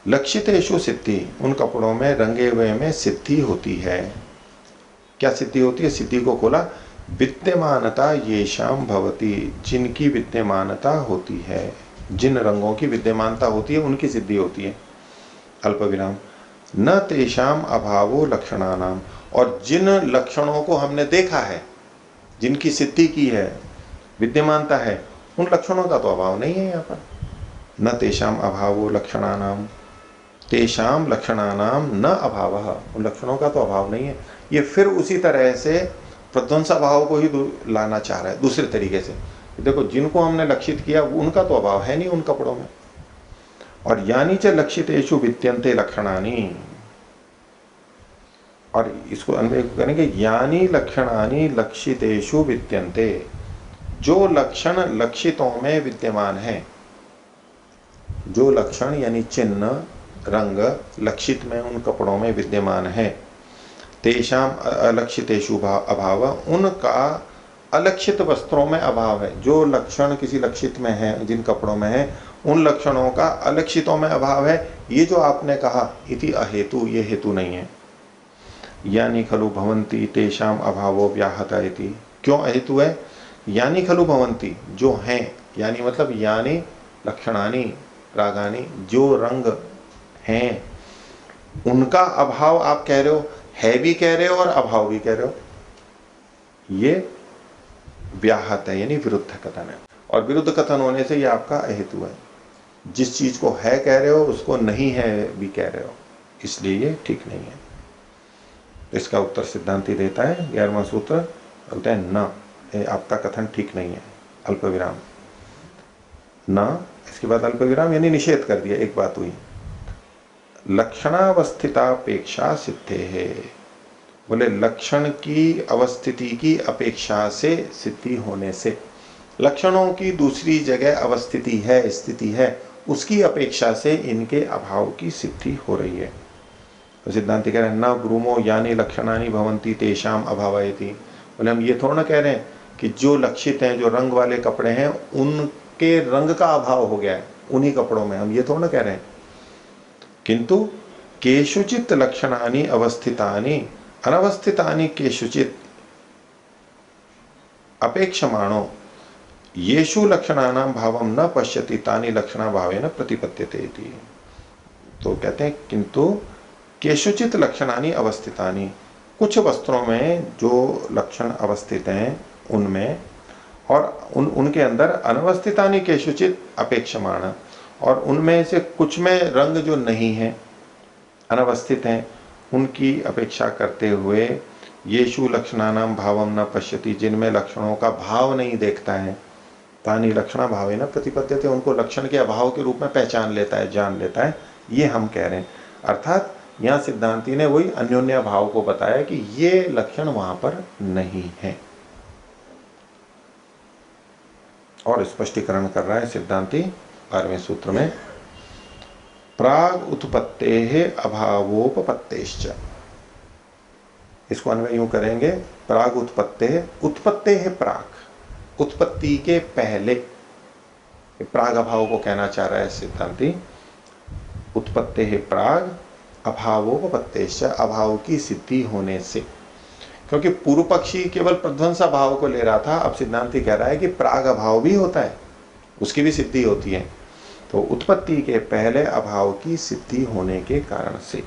लक्षितेषु सिद्धि, उन कपड़ों में रंगे हुए में सिद्धि होती है। क्या सिद्धि होती है? सिद्धि को खोला, विद्यमानता येषाम भवति, जिनकी विद्यमानता होती है, जिन रंगों की विद्यमानता होती है उनकी सिद्धि होती है। अल्प विराम, न तेषाम अभावो लक्षणानाम, और जिन लक्षणों को हमने देखा है, जिनकी सिद्धि की है, विद्यमानता है, उन लक्षणों का तो अभाव नहीं है यहाँ पर। न तेषाम अभावो लक्षणानाम, तेषाम लक्षणानाम न अभावः, उन लक्षणों का तो अभाव नहीं है। ये फिर उसी तरह से प्रध्वंस अभाव को ही लाना चाह रहा है दूसरे तरीके से। देखो जिनको हमने लक्षित किया उनका तो अभाव है नहीं उन कपड़ों में। और यानी च लक्षितेषु विद्यन्ते लक्षणानि, और इसको अन्वय करेंगे, यानी लक्षणानि लक्षितेषु विद्यन्ते, जो लक्षण लक्षितों में विद्यमान है, जो लक्षण यानी चिन्ह रंग लक्षित में उन कपड़ों में विद्यमान है, तेषाम अलक्षितेषु अभाव, उनका अलक्षित वस्त्रों में अभाव है। जो लक्षण किसी लक्षित में है, जिन कपड़ों में है, उन लक्षणों का अलक्षितों में अभाव है। ये जो आपने कहा इति अहेतु, ये हेतु नहीं है। यानी खलु भवन्ति तेषाम अभावो व्याहता इति, क्यों अहेतु है? यानी खलु भवन्ति, जो हैं, यानी मतलब यानी लक्षणानि रागानि, जो रंग हैं उनका अभाव आप कह रहे हो, है भी कह रहे हो और अभाव भी कह रहे हो, ये व्याहत है यानी विरुद्ध कथन है। और विरुद्ध कथन होने से ये आपका अहेतु है। जिस चीज को है कह रहे हो उसको नहीं है भी कह रहे हो, इसलिए ये ठीक नहीं है। इसका उत्तर सिद्धांती देता है 11वां सूत्र, बोलते हैं न, ये आपका कथन ठीक नहीं है। अल्प विराम न, इसके बाद अल्प विराम यानी निषेध कर दिया, एक बात हुई। लक्षणावस्थितापेक्षा सिद्धे है, बोले लक्षण की अवस्थिति की अपेक्षा से सिद्धि होने से, लक्षणों की दूसरी जगह अवस्थिति है, स्थिति है, उसकी अपेक्षा से इनके अभाव की सिद्धि हो रही है। तो सिद्धांत कह रहे हैं न ब्रूमो यानी लक्षणानि भवंती तेषाम अभावयति। बोले हम ये थोड़ा ना कह रहे हैं कि जो लक्षित हैं, जो रंग वाले कपड़े हैं, उनके रंग का अभाव हो गया है उन्हीं कपड़ों में, हम ये थोड़ा ना कह रहे हैं। किंतु केषुचित लक्षणानि अवस्थितानि अनवस्थितानि केषुचित अपेक्षमाणो येषु लक्षणानां भावं न पश्यति तानि लक्षणा भावेन प्रतिपद्यते इति। तो कहते हैं किंतु केषुचित लक्षणानि अवस्थितानि, कुछ वस्त्रों में जो लक्षण अवस्थित हैं उनमें, और उनके अंदर अनवस्थितानि केषुचित अपेक्षमाण, और उनमें से कुछ में रंग जो नहीं है, अनवस्थित हैं, उनकी अपेक्षा करते हुए येषु लक्षणानां भावम न पश्यति, जिनमें लक्षणों का भाव नहीं देखता है, तानि लक्षणा भावेन प्रतिपद्यते, उनको लक्षण के अभाव के रूप में पहचान लेता है, जान लेता है, ये हम कह रहे हैं। अर्थात यहाँ सिद्धांती ने वही अन्योन्य भाव को बताया कि ये लक्षण वहां पर नहीं है। और स्पष्टीकरण कर रहा है सिद्धांती 12वें सूत्र में, प्राग उत्पत्ते अभावोपपत्तेश्च। इसको अन्वय यूं करेंगे, प्राग उत्पत्ते है प्राग, उत्पत्ति के पहले, प्राग अभाव को कहना चाह रहा है सिद्धांती। उत्पत्ते है प्राग अभावोपपत्तेश्च, अभाव की सिद्धि होने से। क्योंकि पूर्व पक्षी केवल प्रध्वंसा भाव को ले रहा था, अब सिद्धांती कह रहा है कि प्राग अभाव भी होता है, उसकी भी सिद्धि होती है। तो उत्पत्ति के पहले अभाव की सिद्धि होने के कारण से।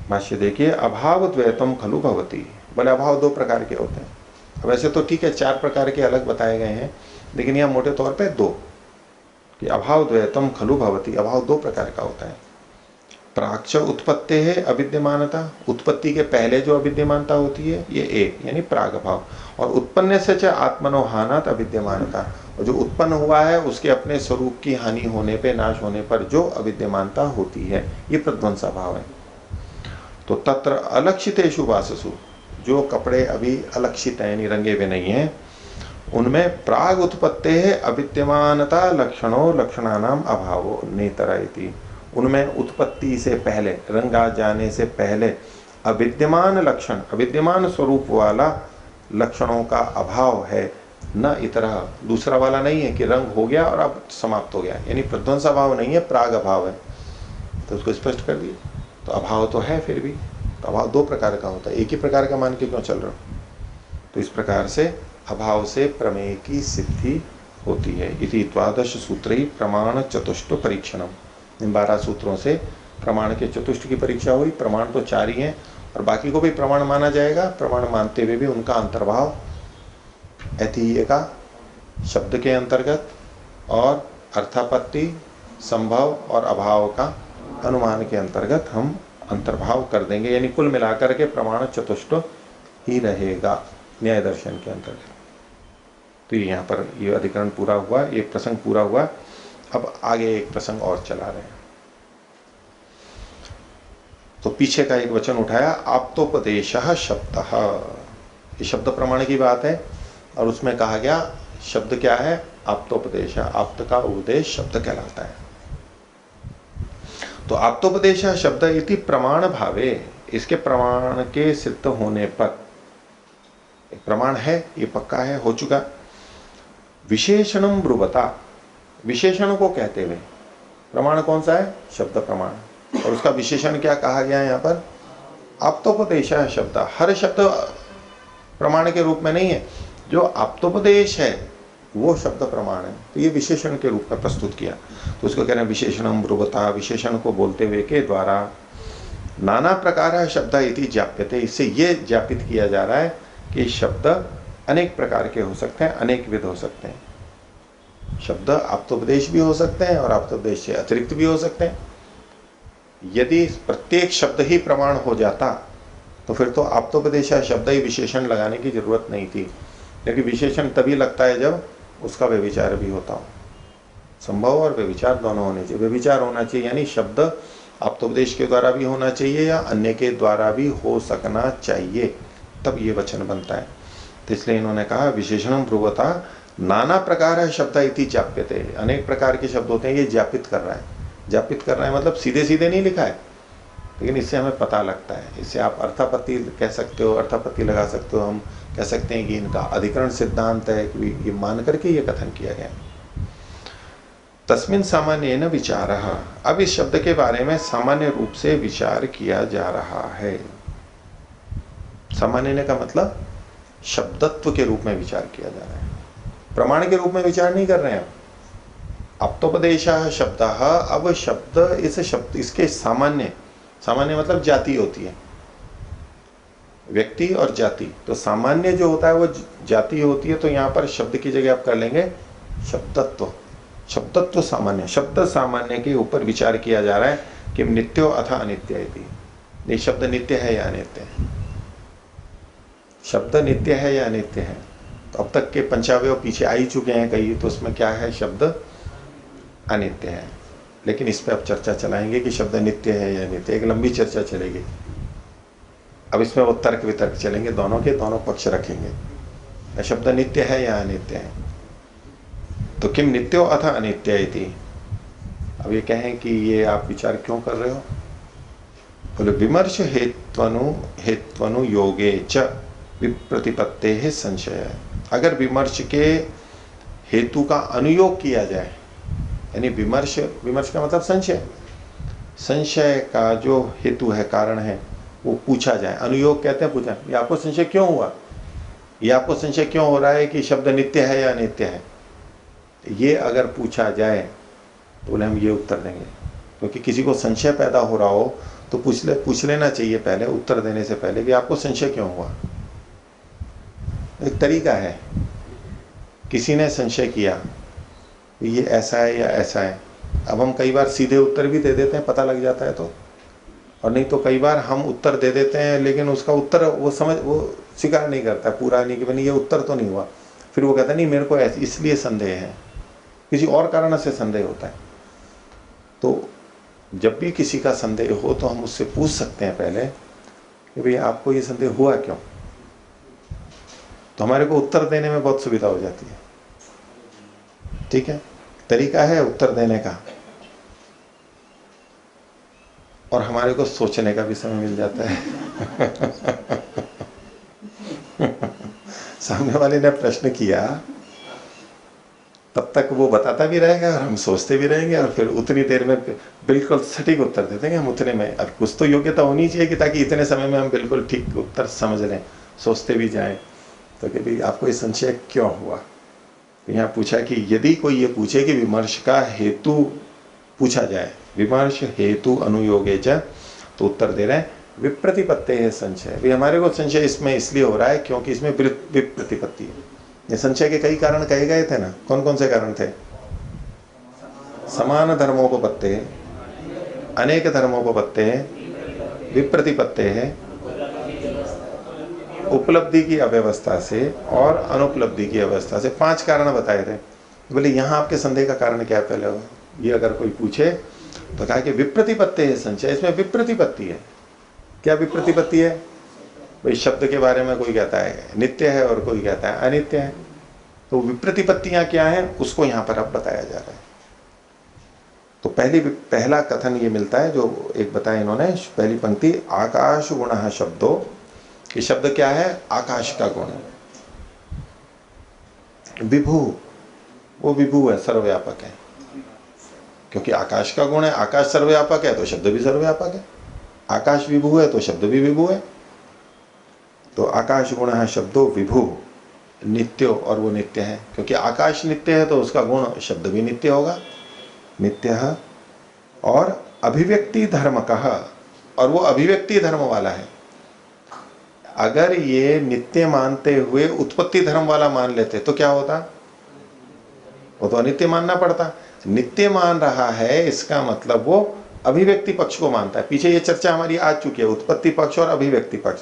भाष्य देखिए, अभाव द्वैतम खलु भवति। बोले अभाव दो प्रकार के होते हैं। वैसे तो ठीक है 4 प्रकार के अलग बताए गए हैं, लेकिन यह मोटे तौर पे 2, कि अभाव द्वैतम खलु भवति, अभाव 2 प्रकार का होता है। प्राक्ष उत्पत्ति है अविद्यमानता, उत्पत्ति के पहले जो अविद्यमानता होती है ये एक, यानी प्राग अभाव। और उत्पन्न से च आत्मनो हानात अविद्यमानता, और जो उत्पन्न हुआ है उसके अपने स्वरूप की हानि होने पे, नाश होने पर जो अविद्यमानता होती है, ये प्रध्वंसा भाव है। तो तत्र अलक्षितेषु वाससु, जो कपड़े अभी अलक्षित हैं, रंगे हुए नहीं हैं, उनमें प्राग उत्पत्ते है अविद्यमानता लक्षणों लक्षणानाम अभावो नेतरायति। उनमें उत्पत्ति से पहले, रंगा जाने से पहले अविद्यमान लक्षण, अविद्यमान स्वरूप वाला लक्षणों का अभाव है, न इतरा, दूसरा वाला नहीं है कि रंग हो गया और अब समाप्त हो गया, यानी प्रध्वंसा भाव नहीं है, प्राग अभाव है। तो उसको स्पष्ट कर दिया। तो अभाव तो है, फिर भी तो अभाव 2 प्रकार का होता है, एक ही प्रकार का मान के क्यों चल रहा हो। तो इस प्रकार से अभाव से प्रमेय की सिद्धि होती है। इति द्वादश सूत्र ही प्रमाण चतुष्ट परीक्षणम, इन 12 सूत्रों से प्रमाण के चतुष्ट की परीक्षा हुई। प्रमाण तो 4 ही हैं और बाकी को भी प्रमाण माना जाएगा। प्रमाण मानते हुए भी उनका अंतर्भाव ऐतिह्य का शब्द के अंतर्गत और अर्थापत्ति, संभव और अभाव का अनुमान के अंतर्गत हम अंतर्भाव कर देंगे, यानी कुल मिलाकर के प्रमाण चतुष्ट ही रहेगा न्याय दर्शन के अंतर्गत। तो यहाँ पर ये अधिकरण पूरा हुआ, ये प्रसंग पूरा हुआ। अब आगे एक प्रसंग और चला रहे हैं। तो पीछे का एक वचन उठाया, आप्तोपदेशः शब्दः, ये शब्द प्रमाण की बात है और उसमें कहा गया शब्द क्या है, आप्तोपदेश। आप्त का उपदेश शब्द कहलाता है। तो आप्तोपदेश शब्द इति प्रमाण भावे, इसके प्रमाण के सिद्ध होने पर, एक प्रमाण है, ये पक्का है, हो चुका। विशेषणम ब्रुवता, विशेषण को कहते हुए, प्रमाण कौन सा है, शब्द प्रमाण, और उसका विशेषण क्या कहा गया है यहाँ पर, आप्तोपदेश शब्द। हर शब्द प्रमाण के रूप में नहीं है, जो आप्तोपदेश है वो शब्द प्रमाण है। तो ये विशेषण के रूप में प्रस्तुत किया, तो उसको कह रहे हैं विशेषणम ब्रुवता, विशेषण को बोलते हुए के द्वारा नाना प्रकार शब्द इति ज्ञाप्यते, इससे ये ज्ञापित किया जा रहा है कि शब्द अनेक प्रकार के हो सकते हैं, अनेक विध हो सकते हैं। शब्द आप्तोपदेश भी हो सकते हैं और आप्तोपदेश से अतिरिक्त भी हो सकते हैं। यदि प्रत्येक शब्द ही प्रमाण हो जाता तो फिर तो आप्तोपदेश शब्द ही विशेषण लगाने की जरूरत नहीं थी, क्योंकि विशेषण तभी लगता है जब उसका व्यभिचार भी होता हो। संभव और व्यभिचार दोनों होने चाहिए। व्यभिचार होना चाहिए यानी शब्द आप्तोपदेश के द्वारा भी होना चाहिए या अन्य के द्वारा भी हो सकना चाहिए, तब ये वचन बनता है। तो इसलिए इन्होंने कहा विशेषणम ब्रुवता नाना प्रकार है शब्द इति जाप्यते, अनेक प्रकार के शब्द होते हैं, ये जापित कर रहा है। जापित कर रहा है मतलब सीधे सीधे नहीं लिखा है, लेकिन इससे हमें पता लगता है। इससे आप अर्थापत्ति कह सकते हो, अर्थापत्ति लगा सकते हो। हम कह सकते हैं कि इनका अधिकरण सिद्धांत है, कि ये मान करके ये कथन किया गया। तस्मिन् सामान्येन विचारः, अब इस शब्द के बारे में सामान्य रूप से विचार किया जा रहा है। सामान्य का मतलब शब्दत्व के रूप में विचार किया जा रहा है, प्रमाण के रूप में विचार नहीं कर रहे हैं। अप्तोपदेशः शब्दः, अब शब्द, इस शब्द, इसके सामान्य, सामान्य मतलब जाति होती है, व्यक्ति और जाति। तो सामान्य जो होता है वो जाति होती है, तो यहां पर शब्द की जगह आप कर लेंगे शब्दत्व। शब्दत्व सामान्य, शब्द सामान्य के ऊपर विचार किया जा रहा है कि नित्यो अथा अनित्य इति। ये शब्द नित्य है या अनित्य है? शब्द नित्य है या अनित्य है? तो अब तक के पंचावय पीछे आ ही चुके हैं कई, तो उसमें क्या है? शब्द अनित्य है। लेकिन इस पर अब चर्चा चलाएंगे कि शब्द नित्य है या अनित्य, एक लंबी चर्चा चलेगी। अब इसमें वो तर्क वितर्क चलेंगे, दोनों के दोनों पक्ष रखेंगे। शब्द नित्य है या अनित्य है? तो किम नित्यो अथ अनित्य इति। अब ये कहें कि ये आप विचार क्यों कर रहे हो? बोले विमर्श हेत्वनु योगे च विप्रतिपत्ते संशय। अगर विमर्श के हेतु का अनुयोग किया जाए, यानी विमर्श का मतलब संशय, संशय का जो हेतु है, कारण है, वो पूछा जाए। अनुयोग कहते हैं पूछा, ये आपको संशय क्यों हुआ, ये आपको संशय क्यों हो रहा है कि शब्द नित्य है या अनित्य है, ये अगर पूछा जाए तो बोले हम ये उत्तर देंगे। क्योंकि किसी को संशय पैदा हो रहा हो तो पूछ लेना चाहिए पहले, उत्तर देने से पहले, कि आपको संशय क्यों हुआ। एक तरीका है, किसी ने संशय किया ये ऐसा है या ऐसा है। अब हम कई बार सीधे उत्तर भी दे देते हैं, पता लग जाता है तो, और नहीं तो कई बार हम उत्तर दे देते हैं लेकिन उसका उत्तर वो स्वीकार नहीं करता, पूरा नहीं, कि भाई ये उत्तर तो नहीं हुआ। फिर वो कहता नहीं मेरे को इसलिए संदेह है, किसी और कारण से संदेह होता है। तो जब भी किसी का संदेह हो तो हम उससे पूछ सकते हैं पहले कि भाई आपको ये संदेह हुआ क्यों, तो हमारे को उत्तर देने में बहुत सुविधा हो जाती है। ठीक है, तरीका है उत्तर देने का, और हमारे को सोचने का भी समय मिल जाता है। सामने वाले ने प्रश्न किया, तब तक वो बताता भी रहेगा और हम सोचते भी रहेंगे, और फिर उतनी देर में बिल्कुल सटीक उत्तर दे देंगे हम उतने में। अब कुछ तो योग्यता होनी चाहिए कि ताकि इतने समय में हम बिल्कुल ठीक उत्तर समझ लें, सोचते भी जाएं। तो कि भाई आपको ये संशय क्यों हुआ। यहाँ पूछा कि यदि कोई ये पूछे कि विमर्श का हेतु पूछा जाए, विमर्श हेतु अनुयोगे च, तो उत्तर दे रहे हैं विप्रतिपत्ति है संशय। भाई हमारे को संशय इसमें इसलिए हो रहा है क्योंकि इसमें विप्रतिपत्ति है। ये संशय के कई कारण कहे गए थे ना, कौन कौन से कारण थे? समान धर्मोपपत्ति, अनेक धर्मोपपत्ति, विप्रतिपत्ति है, उपलब्धि की अव्यवस्था से और अनुपलब्धि की अवस्था से। 5 कारण बताए थे। बोले यहाँ आपके संदेह का कारण क्या है? पहले ये अगर कोई पूछे तो कहा कि विप्रतिपत्ति है संशय, इसमें विप्रतिपत्ति है। क्या विप्रतिपत्ति है? भाई शब्द के बारे में कोई कहता है नित्य है और कोई कहता है अनित्य है, तो विप्रतिपत्तियां क्या है उसको यहाँ पर अब बताया जा रहा है। तो पहला कथन ये मिलता है जो एक बताया इन्होंने, पहली पंक्ति, आकाश गुणः शब्दो। ये शब्द क्या है? आकाश का गुण। विभु, वो विभु है, सर्वव्यापक है। क्योंकि आकाश का गुण है, आकाश सर्वव्यापक है तो शब्द भी सर्वव्यापक है। आकाश विभु है तो शब्द भी विभु है। तो आकाश गुण है शब्दो विभु नित्यो, और वो नित्य है। क्योंकि आकाश नित्य है तो उसका गुण शब्द भी नित्य होगा, नित्य है। और अभिव्यक्ति धर्म कहा, और वो अभिव्यक्ति धर्म वाला है। अगर ये नित्य मानते हुए उत्पत्ति धर्म वाला मान लेते तो क्या होता? वो तो अनित्य मानना पड़ता। नित्य मान रहा है इसका मतलब वो अभिव्यक्ति पक्ष को मानता है। पीछे ये चर्चा हमारी आ चुकी है, उत्पत्ति पक्ष और अभिव्यक्ति पक्ष।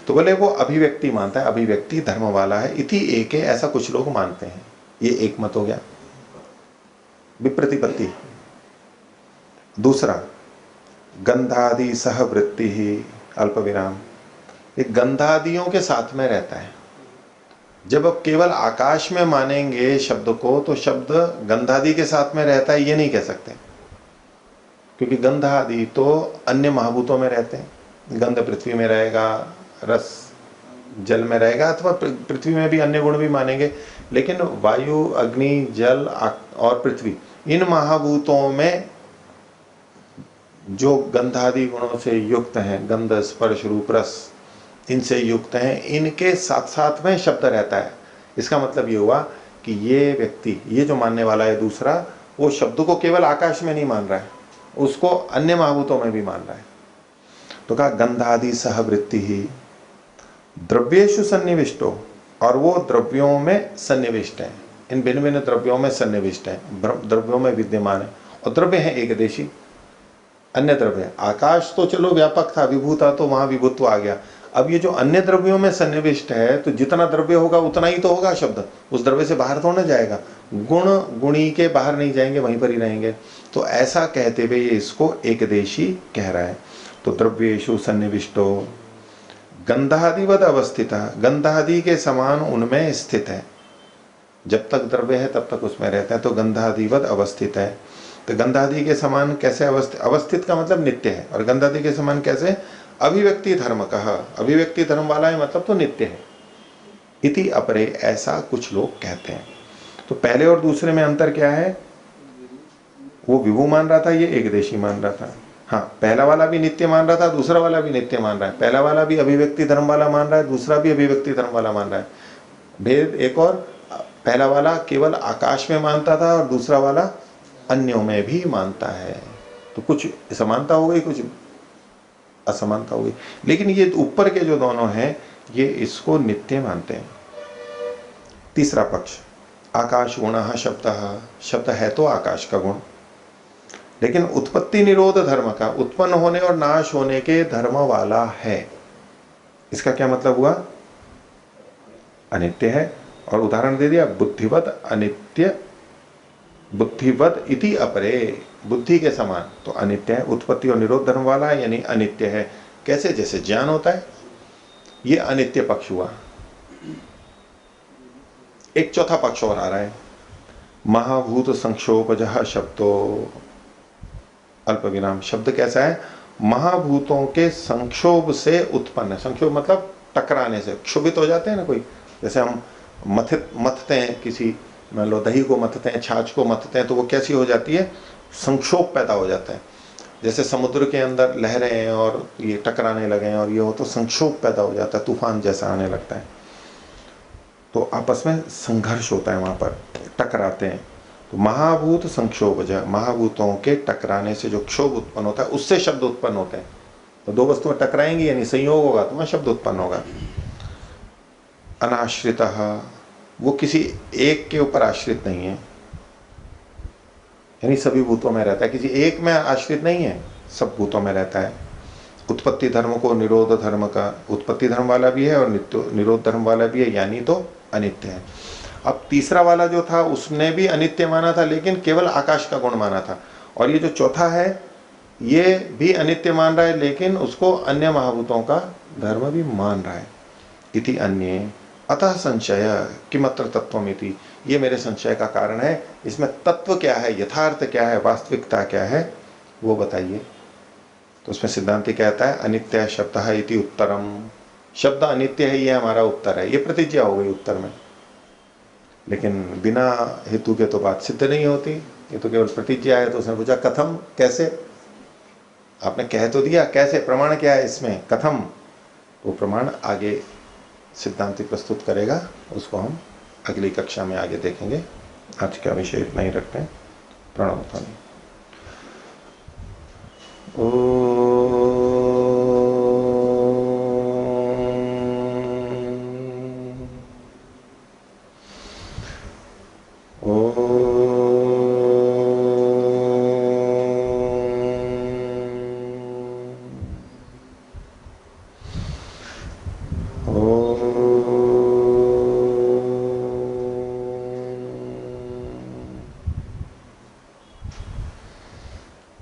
तो बोले वो अभिव्यक्ति मानता है, अभिव्यक्ति धर्म वाला है। इति एक है, ऐसा कुछ लोग मानते हैं। ये एक मत हो गया, विप्रतिपत्ति। दूसरा, गंधादि सहवृत्ति ही अल्प विराम, ये गंधादियों के साथ में रहता है। जब अब केवल आकाश में मानेंगे शब्द को तो शब्द गंधादि के साथ में रहता है ये नहीं कह सकते, क्योंकि गंध आदि तो अन्य महाभूतों में रहते हैं। गंध पृथ्वी में रहेगा, रस जल में रहेगा, अथवा पृथ्वी में भी अन्य गुण भी मानेंगे, लेकिन वायु, अग्नि, जल और पृथ्वी, इन महाभूतों में जो गंधादि गुणों से युक्त हैं, गंध, स्पर्श, रूप, रस, इनसे युक्त हैं, इनके साथ साथ में शब्द रहता है। इसका मतलब ये हुआ कि ये व्यक्ति, ये जो मानने वाला है दूसरा, वो शब्द को केवल आकाश में नहीं मान रहा है, उसको अन्य महाभूतों में भी मान रहा है। तो कहा गंधादि सहवृत्ति ही द्रव्येषु सन्निविष्टो, और वो द्रव्यों में सन्निविष्ट है, इन भिन्न भिन्न द्रव्यों में सन्निविष्ट है, द्रव्यों में विद्यमान है। और द्रव्य है एकदेशी, अन्य द्रव्य, आकाश तो चलो व्यापक था, विभूता तो वहां विभुत्व आ गया। अब ये जो अन्य द्रव्यों में सन्निविष्ट है, तो जितना द्रव्य होगा उतना ही तो होगा शब्द, उस द्रव्य से बाहर तो न जाएगा। गुण गुणी के बाहर नहीं जाएंगे, वहीं पर ही रहेंगे। तो ऐसा कहते हुए ये इसको एकदेशी कह रहा है। तो द्रव्येषु सन्निविष्टो गंधादिवद अवस्थित, गंधादि के समान उनमें स्थित है। जब तक द्रव्य है तब तक उसमें रहता है, तो गंधादिवद अवस्थित है। तो गंधादि के समान कैसे अवस्थित, अवस्थित का मतलब नित्य है, और गंधादि के समान कैसे, अभिव्यक्ति धर्म कहा, अभिव्यक्ति धर्म वाला है मतलब तो नित्य है। इति अपरे, ऐसा कुछ लोग कहते हैं। तो पहले और दूसरे में अंतर क्या है, वो विभू मान रहा था, ये एकदेशी मान रहा था। हाँ, पहला वाला भी नित्य मान रहा था, दूसरा वाला भी नित्य मान रहा है। पहला वाला भी अभिव्यक्ति धर्म वाला मान रहा है, दूसरा भी अभिव्यक्ति धर्म वाला मान रहा है। भेद एक और, पहला वाला केवल आकाश में मानता था और दूसरा वाला अन्यों में भी मानता है। तो कुछ समानता हो गई, कुछ असमानता हो गई। लेकिन ये ऊपर के जो दोनों हैं ये इसको नित्य मानते हैं। तीसरा पक्ष, आकाश गुणः शब्दः, शब्द है तो आकाश का गुण, लेकिन उत्पत्ति निरोध धर्म का, उत्पन्न होने और नाश होने के धर्म वाला है। इसका क्या मतलब हुआ, अनित्य है। और उदाहरण दे दिया, बुद्धिवत अनित्य, बुद्धिवत इति अपरे, बुद्धि के समान तो अनित्य है। उत्पत्ति और निरोध धर्म वाला है यानी अनित्य है। कैसे, जैसे ज्ञान होता है, ये अनित्य पक्ष हुआ। एक चौथा पक्ष और आ रहा है, महाभूत संक्षोभजः शब्दो, अल्प विराम, शब्द कैसा है, महाभूतों के संक्षोभ से उत्पन्न है। संक्षोभ मतलब टकराने से, क्षुभित हो जाते हैं ना कोई, जैसे हम मथते हैं, किसी मान लो दही को मथते हैं, छाछ को मथते हैं, तो वो कैसी हो जाती है, संक्षोभ पैदा हो जाता है। जैसे समुद्र के अंदर लहरें हैं और ये टकराने लगे हैं और ये हो, तो संक्षोभ पैदा हो जाता है, तूफान जैसा आने लगता है। तो आपस में संघर्ष होता है, वहां पर टकराते हैं। तो महाभूत संक्षोभज, महाभूतों के टकराने से जो क्षोभ उत्पन्न होता है उससे शब्द उत्पन्न होते हैं। तो दो वस्तुएं टकराएंगी यानी संयोग होगा तो वहां शब्द उत्पन्न होगा। अनाश्रितः, वो किसी एक के ऊपर आश्रित नहीं है, यानी सभी भूतों में रहता है, किसी एक में आश्रित नहीं है, सब भूतों में रहता है। उत्पत्ति धर्म को निरोध धर्म का, उत्पत्ति धर्म वाला भी है और निरोध धर्म वाला भी है, यानी तो अनित्य है। अब तीसरा वाला जो था उसने भी अनित्य माना था, लेकिन केवल आकाश का गुण माना था। और ये जो चौथा है ये भी अनित्य मान रहा है, लेकिन उसको अन्य महाभूतों का धर्म भी मान रहा है। इति अन्ये अतः संशय किमत्र तत्वमिति, ये मेरे संशय का कारण है। इसमें तत्व क्या है, यथार्थ क्या है, वास्तविकता क्या है, वो बताइए। तो उसमें सिद्धांति कहता है अनित्य शब्दः इति उत्तरम, शब्द अनित्य है ये हमारा उत्तर है। ये प्रतिज्ञा हो गई उत्तर में, लेकिन बिना हेतु के तो बात सिद्ध नहीं होती, ये तो केवल प्रतिज्ञा है। तो उसने पूछा कथम, कैसे, आपने कह तो दिया, कैसे, प्रमाण क्या है इसमें, कथम। तो प्रमाण आगे सिद्धांति प्रस्तुत करेगा, उसको हम अगली कक्षा में आगे देखेंगे। आज का विषय इतना ही रखते हैं। प्रणव ध्वनि।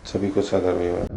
सभी को सादर विवाह।